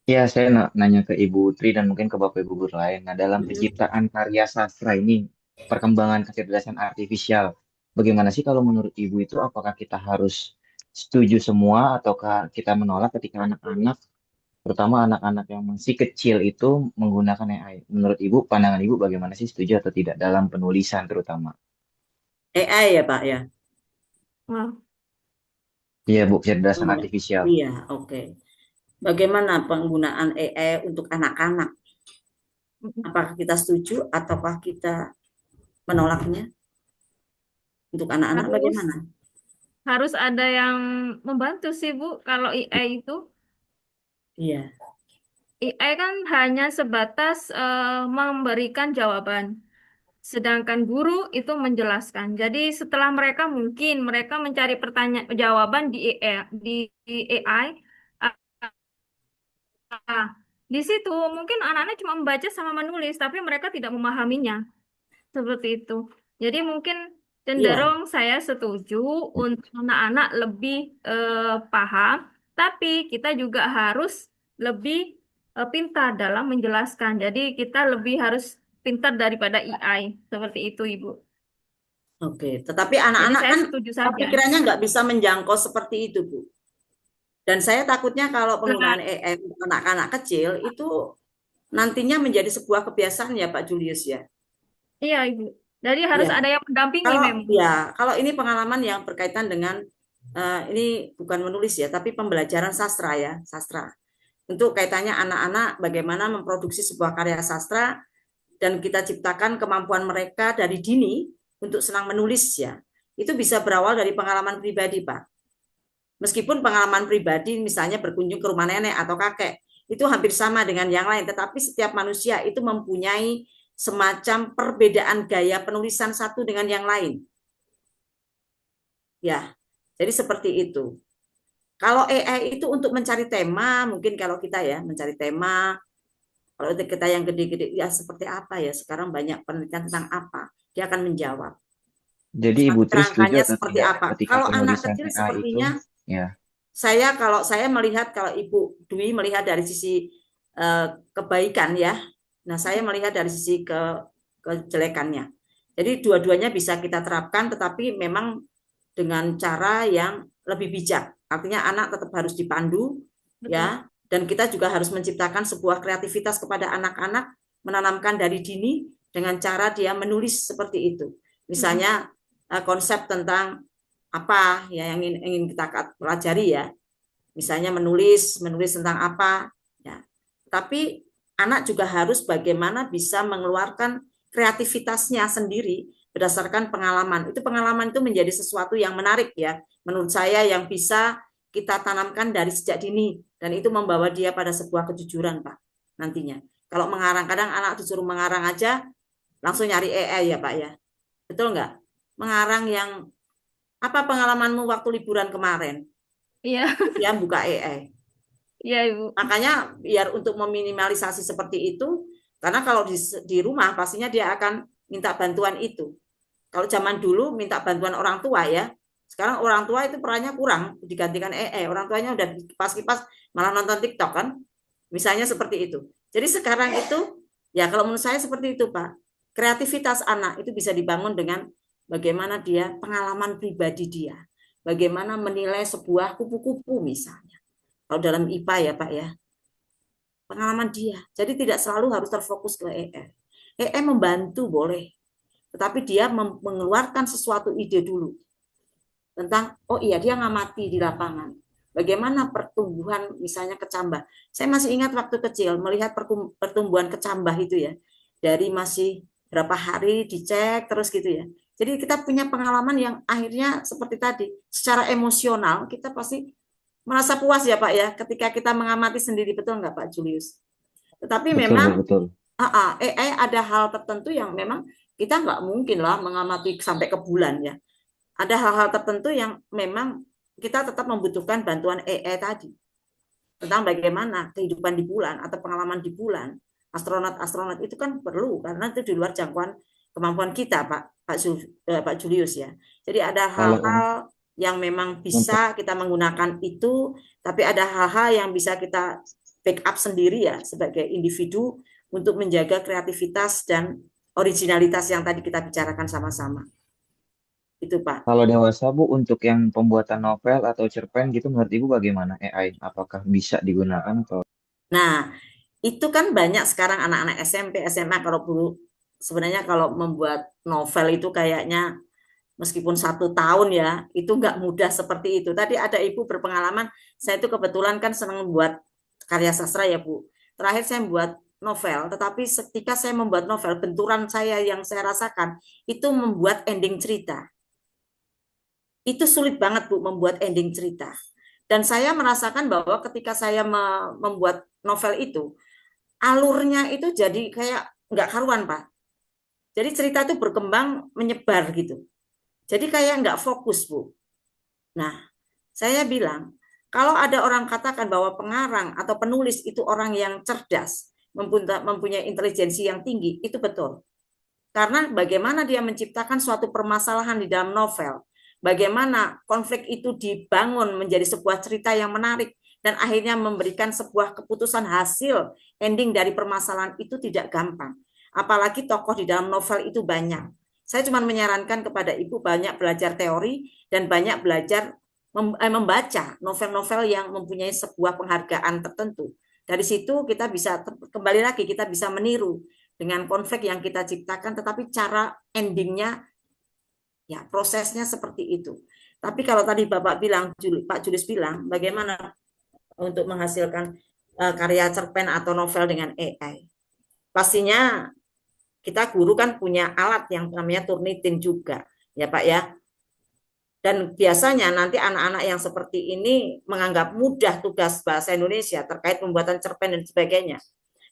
Ya, saya nanya ke Ibu Tri dan mungkin ke Bapak Ibu guru lain. Nah, dalam penciptaan karya sastra ini, perkembangan kecerdasan artifisial, bagaimana sih kalau menurut Ibu itu? Apakah kita harus setuju semua ataukah kita menolak ketika anak-anak, terutama anak-anak yang masih kecil itu menggunakan AI? Menurut Ibu, pandangan Ibu bagaimana sih, setuju atau tidak dalam penulisan terutama? AI ya Pak ya? Iya Bu, kecerdasan artifisial. Iya, oke. Bagaimana penggunaan AI untuk anak-anak? Apakah kita setuju ataukah kita menolaknya? Untuk anak-anak Harus bagaimana? harus ada yang membantu sih Bu. Kalau AI itu, Iya. AI kan hanya sebatas memberikan jawaban. Sedangkan guru itu menjelaskan. Jadi setelah mereka mencari jawaban di AI, di situ mungkin anak-anak cuma membaca sama menulis, tapi mereka tidak memahaminya. Seperti itu. Jadi mungkin Iya. cenderung saya setuju untuk anak-anak lebih paham, tapi kita juga harus lebih pintar dalam menjelaskan. Jadi kita lebih harus pintar daripada AI. Seperti itu, Ibu. Oke, tetapi Jadi anak-anak saya kan setuju saja. pikirannya nggak bisa menjangkau seperti itu, Bu. Dan saya takutnya kalau penggunaan AI untuk anak-anak kecil itu nantinya menjadi sebuah kebiasaan ya, Pak Julius ya. Iya, Ibu. Jadi harus Ya. ada yang mendampingi Kalau memang. kalau ini pengalaman yang berkaitan dengan ini bukan menulis ya, tapi pembelajaran sastra ya, sastra. Untuk kaitannya anak-anak bagaimana memproduksi sebuah karya sastra dan kita ciptakan kemampuan mereka dari dini untuk senang menulis ya. Itu bisa berawal dari pengalaman pribadi, Pak. Meskipun pengalaman pribadi misalnya berkunjung ke rumah nenek atau kakek, itu hampir sama dengan yang lain, tetapi setiap manusia itu mempunyai semacam perbedaan gaya penulisan satu dengan yang lain. Ya, jadi seperti itu. Kalau AI itu untuk mencari tema, mungkin kalau kita ya mencari tema, kalau kita yang gede-gede ya seperti apa ya, sekarang banyak penelitian tentang apa, dia akan menjawab. Jadi Ibu Tri setuju Kerangkanya atau seperti tidak apa. ketika Kalau anak penulisan kecil AI itu? sepertinya Ya. kalau saya melihat, kalau Ibu Dwi melihat dari sisi kebaikan ya, nah saya melihat dari sisi kejelekannya. Jadi dua-duanya bisa kita terapkan, tetapi memang dengan cara yang lebih bijak. Artinya anak tetap harus dipandu, ya, dan kita juga harus menciptakan sebuah kreativitas kepada anak-anak, menanamkan dari dini dengan cara dia menulis seperti itu. Misalnya konsep tentang apa ya yang ingin kita pelajari ya. Misalnya menulis tentang apa ya. Tapi anak juga harus bagaimana bisa mengeluarkan kreativitasnya sendiri berdasarkan pengalaman. Itu pengalaman itu menjadi sesuatu yang menarik ya. Menurut saya yang bisa kita tanamkan dari sejak dini dan itu membawa dia pada sebuah kejujuran, Pak, nantinya. Kalau mengarang, kadang anak disuruh mengarang aja langsung nyari AI ya, Pak ya. Betul nggak? Mengarang yang apa pengalamanmu waktu liburan kemarin? Iya. Dia buka AI. Iya, Ibu. Makanya biar untuk meminimalisasi seperti itu, karena kalau di rumah pastinya dia akan minta bantuan itu. Kalau zaman dulu minta bantuan orang tua ya, sekarang orang tua itu perannya kurang, digantikan AI. Orang tuanya udah kipas-kipas malah nonton TikTok kan, misalnya seperti itu. Jadi sekarang itu ya kalau menurut saya seperti itu, Pak. Kreativitas anak itu bisa dibangun dengan bagaimana dia pengalaman pribadi dia, bagaimana menilai sebuah kupu-kupu misalnya. Kalau dalam IPA ya Pak ya, pengalaman dia. Jadi tidak selalu harus terfokus ke AI. AI membantu boleh, tetapi dia mengeluarkan sesuatu ide dulu tentang, oh iya dia ngamati di lapangan. Bagaimana pertumbuhan misalnya kecambah. Saya masih ingat waktu kecil melihat pertumbuhan kecambah itu ya. Dari masih berapa hari dicek terus gitu ya. Jadi kita punya pengalaman yang akhirnya seperti tadi, secara emosional kita pasti merasa puas ya Pak ya, ketika kita mengamati sendiri, betul nggak Pak Julius? Tetapi Betul, memang betul. AI ada hal tertentu yang memang kita nggak mungkin lah mengamati sampai ke bulan ya. Ada hal-hal tertentu yang memang kita tetap membutuhkan bantuan AI tadi. Tentang bagaimana kehidupan di bulan atau pengalaman di bulan. Astronot-astronot itu kan perlu, karena itu di luar jangkauan kemampuan kita Pak Julius ya. Jadi ada hal-hal yang memang bisa kita menggunakan itu, tapi ada hal-hal yang bisa kita backup sendiri ya sebagai individu untuk menjaga kreativitas dan originalitas yang tadi kita bicarakan sama-sama. Itu Pak. Kalau dewasa Bu, untuk yang pembuatan novel atau cerpen gitu menurut Ibu bagaimana AI? Apakah bisa digunakan atau? Nah, itu kan banyak sekarang anak-anak SMP, SMA kalau dulu sebenarnya kalau membuat novel itu kayaknya meskipun 1 tahun ya, itu nggak mudah seperti itu. Tadi ada Ibu berpengalaman, saya itu kebetulan kan senang buat karya sastra ya Bu. Terakhir saya buat novel, tetapi ketika saya membuat novel, benturan saya yang saya rasakan itu membuat ending cerita. Itu sulit banget Bu membuat ending cerita. Dan saya merasakan bahwa ketika saya membuat novel itu, alurnya itu jadi kayak nggak karuan Pak. Jadi cerita itu berkembang menyebar gitu. Jadi kayak nggak fokus Bu. Nah, saya bilang, kalau ada orang katakan bahwa pengarang atau penulis itu orang yang cerdas, mempunyai intelijensi yang tinggi, itu betul. Karena bagaimana dia menciptakan suatu permasalahan di dalam novel, bagaimana konflik itu dibangun menjadi sebuah cerita yang menarik, dan akhirnya memberikan sebuah keputusan hasil ending dari permasalahan itu tidak gampang. Apalagi tokoh di dalam novel itu banyak. Saya cuma menyarankan kepada Ibu banyak belajar teori dan banyak belajar membaca novel-novel yang mempunyai sebuah penghargaan tertentu. Dari situ kita bisa kembali lagi, kita bisa meniru dengan konflik yang kita ciptakan, tetapi cara endingnya, ya prosesnya seperti itu. Tapi kalau tadi Bapak bilang, Pak Julius bilang, bagaimana untuk menghasilkan karya cerpen atau novel dengan AI? Pastinya kita guru kan punya alat yang namanya Turnitin juga, ya Pak ya. Dan biasanya nanti anak-anak yang seperti ini menganggap mudah tugas bahasa Indonesia terkait pembuatan cerpen dan sebagainya.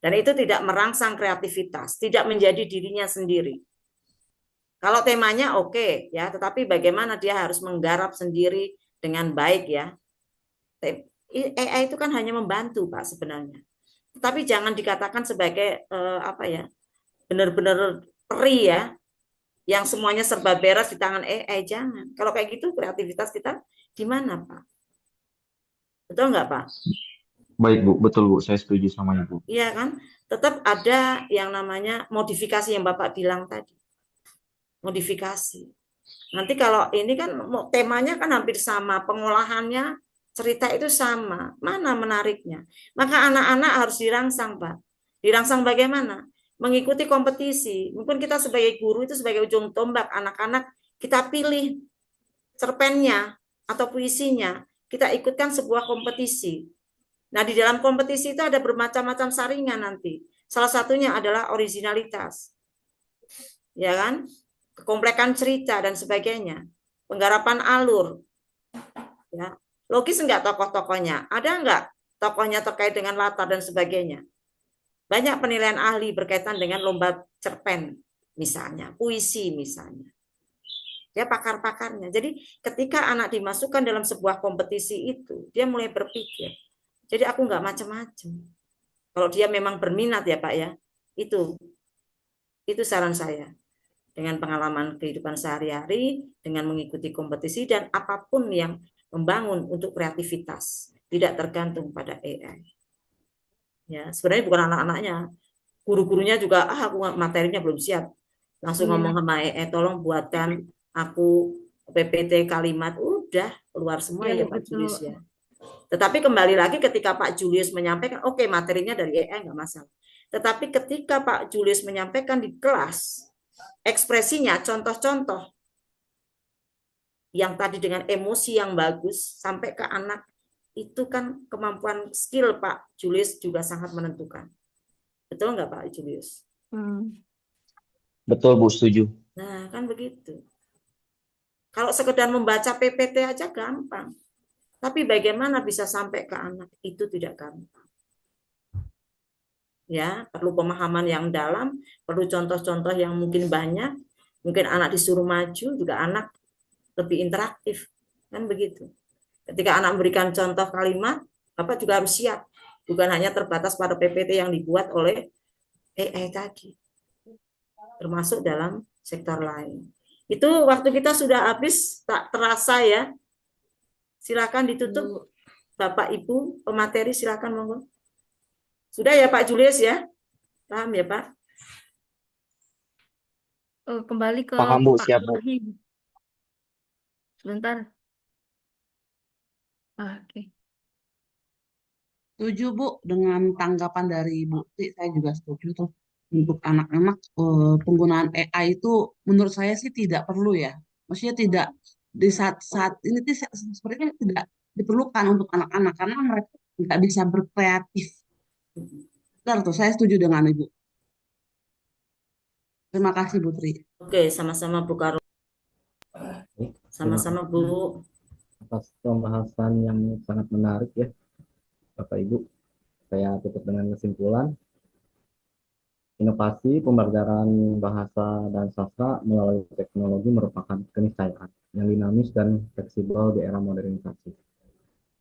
Dan itu tidak merangsang kreativitas, tidak menjadi dirinya sendiri. Kalau temanya oke, ya, tetapi bagaimana dia harus menggarap sendiri dengan baik ya. AI itu kan hanya membantu Pak sebenarnya. Tetapi jangan dikatakan sebagai benar-benar peri ya, yang semuanya serba beres di tangan AI, jangan. Kalau kayak gitu kreativitas kita di mana Pak? Betul nggak Pak? Baik Bu, betul Bu, saya setuju sama Ibu. Iya kan? Tetap ada yang namanya modifikasi yang Bapak bilang tadi. Modifikasi. Nanti kalau ini kan temanya kan hampir sama, pengolahannya cerita itu sama. Mana menariknya? Maka anak-anak harus dirangsang Pak. Dirangsang bagaimana? Mengikuti kompetisi. Mungkin kita sebagai guru itu sebagai ujung tombak anak-anak, kita pilih cerpennya atau puisinya, kita ikutkan sebuah kompetisi. Nah, di dalam kompetisi itu ada bermacam-macam saringan nanti. Salah satunya adalah originalitas. Ya kan? Kekomplekan cerita dan sebagainya. Penggarapan alur. Ya. Logis enggak tokoh-tokohnya? Ada enggak tokohnya terkait dengan latar dan sebagainya? Banyak penilaian ahli berkaitan dengan lomba cerpen, misalnya, puisi misalnya. Ya pakar-pakarnya. Jadi ketika anak dimasukkan dalam sebuah kompetisi itu, dia mulai berpikir. Jadi aku nggak macam-macam. Kalau dia memang berminat ya Pak ya, itu saran saya. Dengan pengalaman kehidupan sehari-hari, dengan mengikuti kompetisi dan apapun yang membangun untuk kreativitas, tidak tergantung pada AI. Ya, sebenarnya bukan anak-anaknya, guru-gurunya juga aku materinya belum siap, langsung ngomong sama tolong buatkan aku PPT kalimat, udah keluar semua ya Pak Julius ya. Tetapi kembali lagi ketika Pak Julius menyampaikan, oke materinya dari AI nggak masalah. Tetapi ketika Pak Julius menyampaikan di kelas, ekspresinya, contoh-contoh yang tadi dengan emosi yang bagus sampai ke anak, itu kan kemampuan skill Pak Julius juga sangat menentukan. Betul nggak Pak Julius? Betul Bu, setuju. Nah kan begitu. Kalau sekedar membaca PPT aja gampang. Tapi bagaimana bisa sampai ke anak itu tidak gampang. Ya, perlu pemahaman yang dalam, perlu contoh-contoh yang mungkin banyak. Mungkin anak disuruh maju juga anak lebih interaktif. Kan begitu. Ketika anak memberikan contoh kalimat, Bapak juga harus siap. Bukan hanya terbatas pada PPT yang dibuat oleh AI tadi. Termasuk dalam sektor lain. Itu waktu kita sudah habis, tak terasa ya. Silakan ditutup. Bapak Ibu pemateri silakan monggo. Sudah ya Pak Julius ya? Paham ya Pak? Kembali ke Paham Bu, Pak siap Bu. Wahyu. Sebentar. Oke. Setuju Bu dengan tanggapan dari Bu Ti, saya juga setuju tuh untuk anak-anak penggunaan AI itu menurut saya sih tidak perlu ya. Maksudnya tidak di saat ini sepertinya tidak diperlukan untuk anak-anak karena mereka nggak bisa berkreatif. Benar tuh, saya setuju dengan Ibu. Terima kasih, Bu Tri. Oke, sama-sama Bu Karo. Terima Sama-sama kasih Bu. atas pembahasan yang sangat menarik ya, Bapak Ibu. Saya tutup dengan kesimpulan. Inovasi pembelajaran bahasa dan sastra melalui teknologi merupakan keniscayaan yang dinamis dan fleksibel di era modernisasi.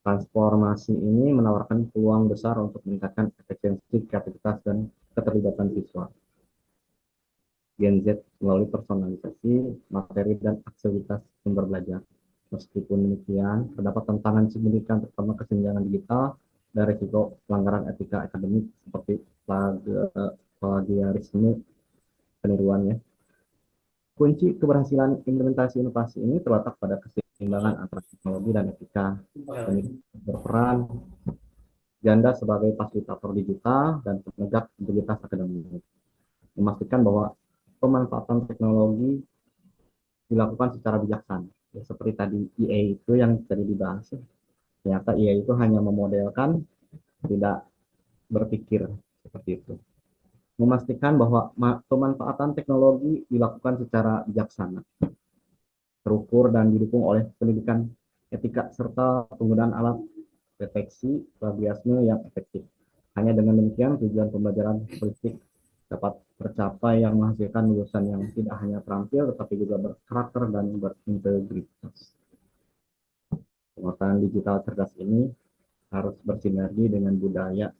Transformasi ini menawarkan peluang besar untuk meningkatkan efisiensi, kreativitas, dan keterlibatan siswa Gen Z melalui personalisasi, materi, dan aksesibilitas sumber belajar. Meskipun demikian, terdapat tantangan signifikan terutama kesenjangan digital dan risiko pelanggaran etika akademik seperti plagiarisme, peniruan ya. Kunci keberhasilan implementasi inovasi ini terletak pada keseimbangan antara teknologi dan etika. Teknologi berperan ganda sebagai fasilitator digital dan penegak integritas akademik, memastikan bahwa pemanfaatan teknologi dilakukan secara bijaksana. Ya, seperti tadi EA itu yang tadi dibahas, ternyata EA itu hanya memodelkan, tidak berpikir seperti itu. Memastikan bahwa pemanfaatan teknologi dilakukan secara bijaksana, terukur, dan didukung oleh pendidikan etika serta penggunaan alat deteksi plagiarisme yang efektif. Hanya dengan demikian tujuan pembelajaran politik dapat tercapai yang menghasilkan lulusan yang tidak hanya terampil tetapi juga berkarakter dan berintegritas. Penguatan digital cerdas ini harus bersinergi dengan budaya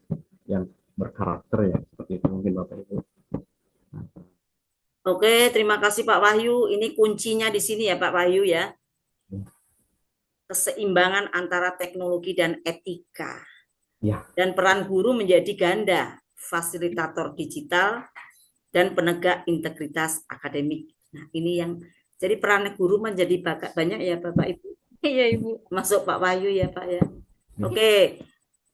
yang berkarakter ya, seperti itu mungkin Bapak Ibu. Oke, terima kasih Pak Wahyu. Ini kuncinya di sini ya Pak Wahyu ya. Keseimbangan antara teknologi dan etika. Ya. Dan peran guru menjadi ganda, fasilitator digital, dan penegak integritas akademik. Nah, ini yang jadi peran guru menjadi banyak ya Bapak Ibu. Iya Ibu. Masuk Pak Wahyu ya Pak ya. Oke,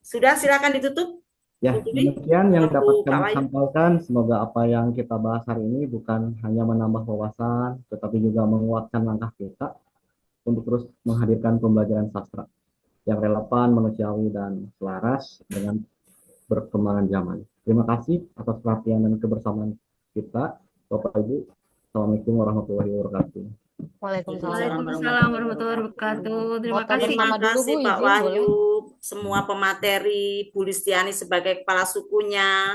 sudah silakan ditutup. Ya, demikian yang dapat kami sampaikan. Semoga apa yang kita bahas hari ini bukan hanya menambah wawasan, tetapi juga menguatkan langkah kita untuk terus menghadirkan pembelajaran sastra yang relevan, manusiawi, dan selaras dengan perkembangan zaman. Terima kasih atas perhatian dan kebersamaan kita, Bapak Ibu. Assalamualaikum warahmatullahi wabarakatuh. Waalaikumsalam warahmatullahi wabarakatuh. Terima kasih. Terima kasih Pak Wahyu, semua pemateri, Bu Listiani sebagai kepala sukunya,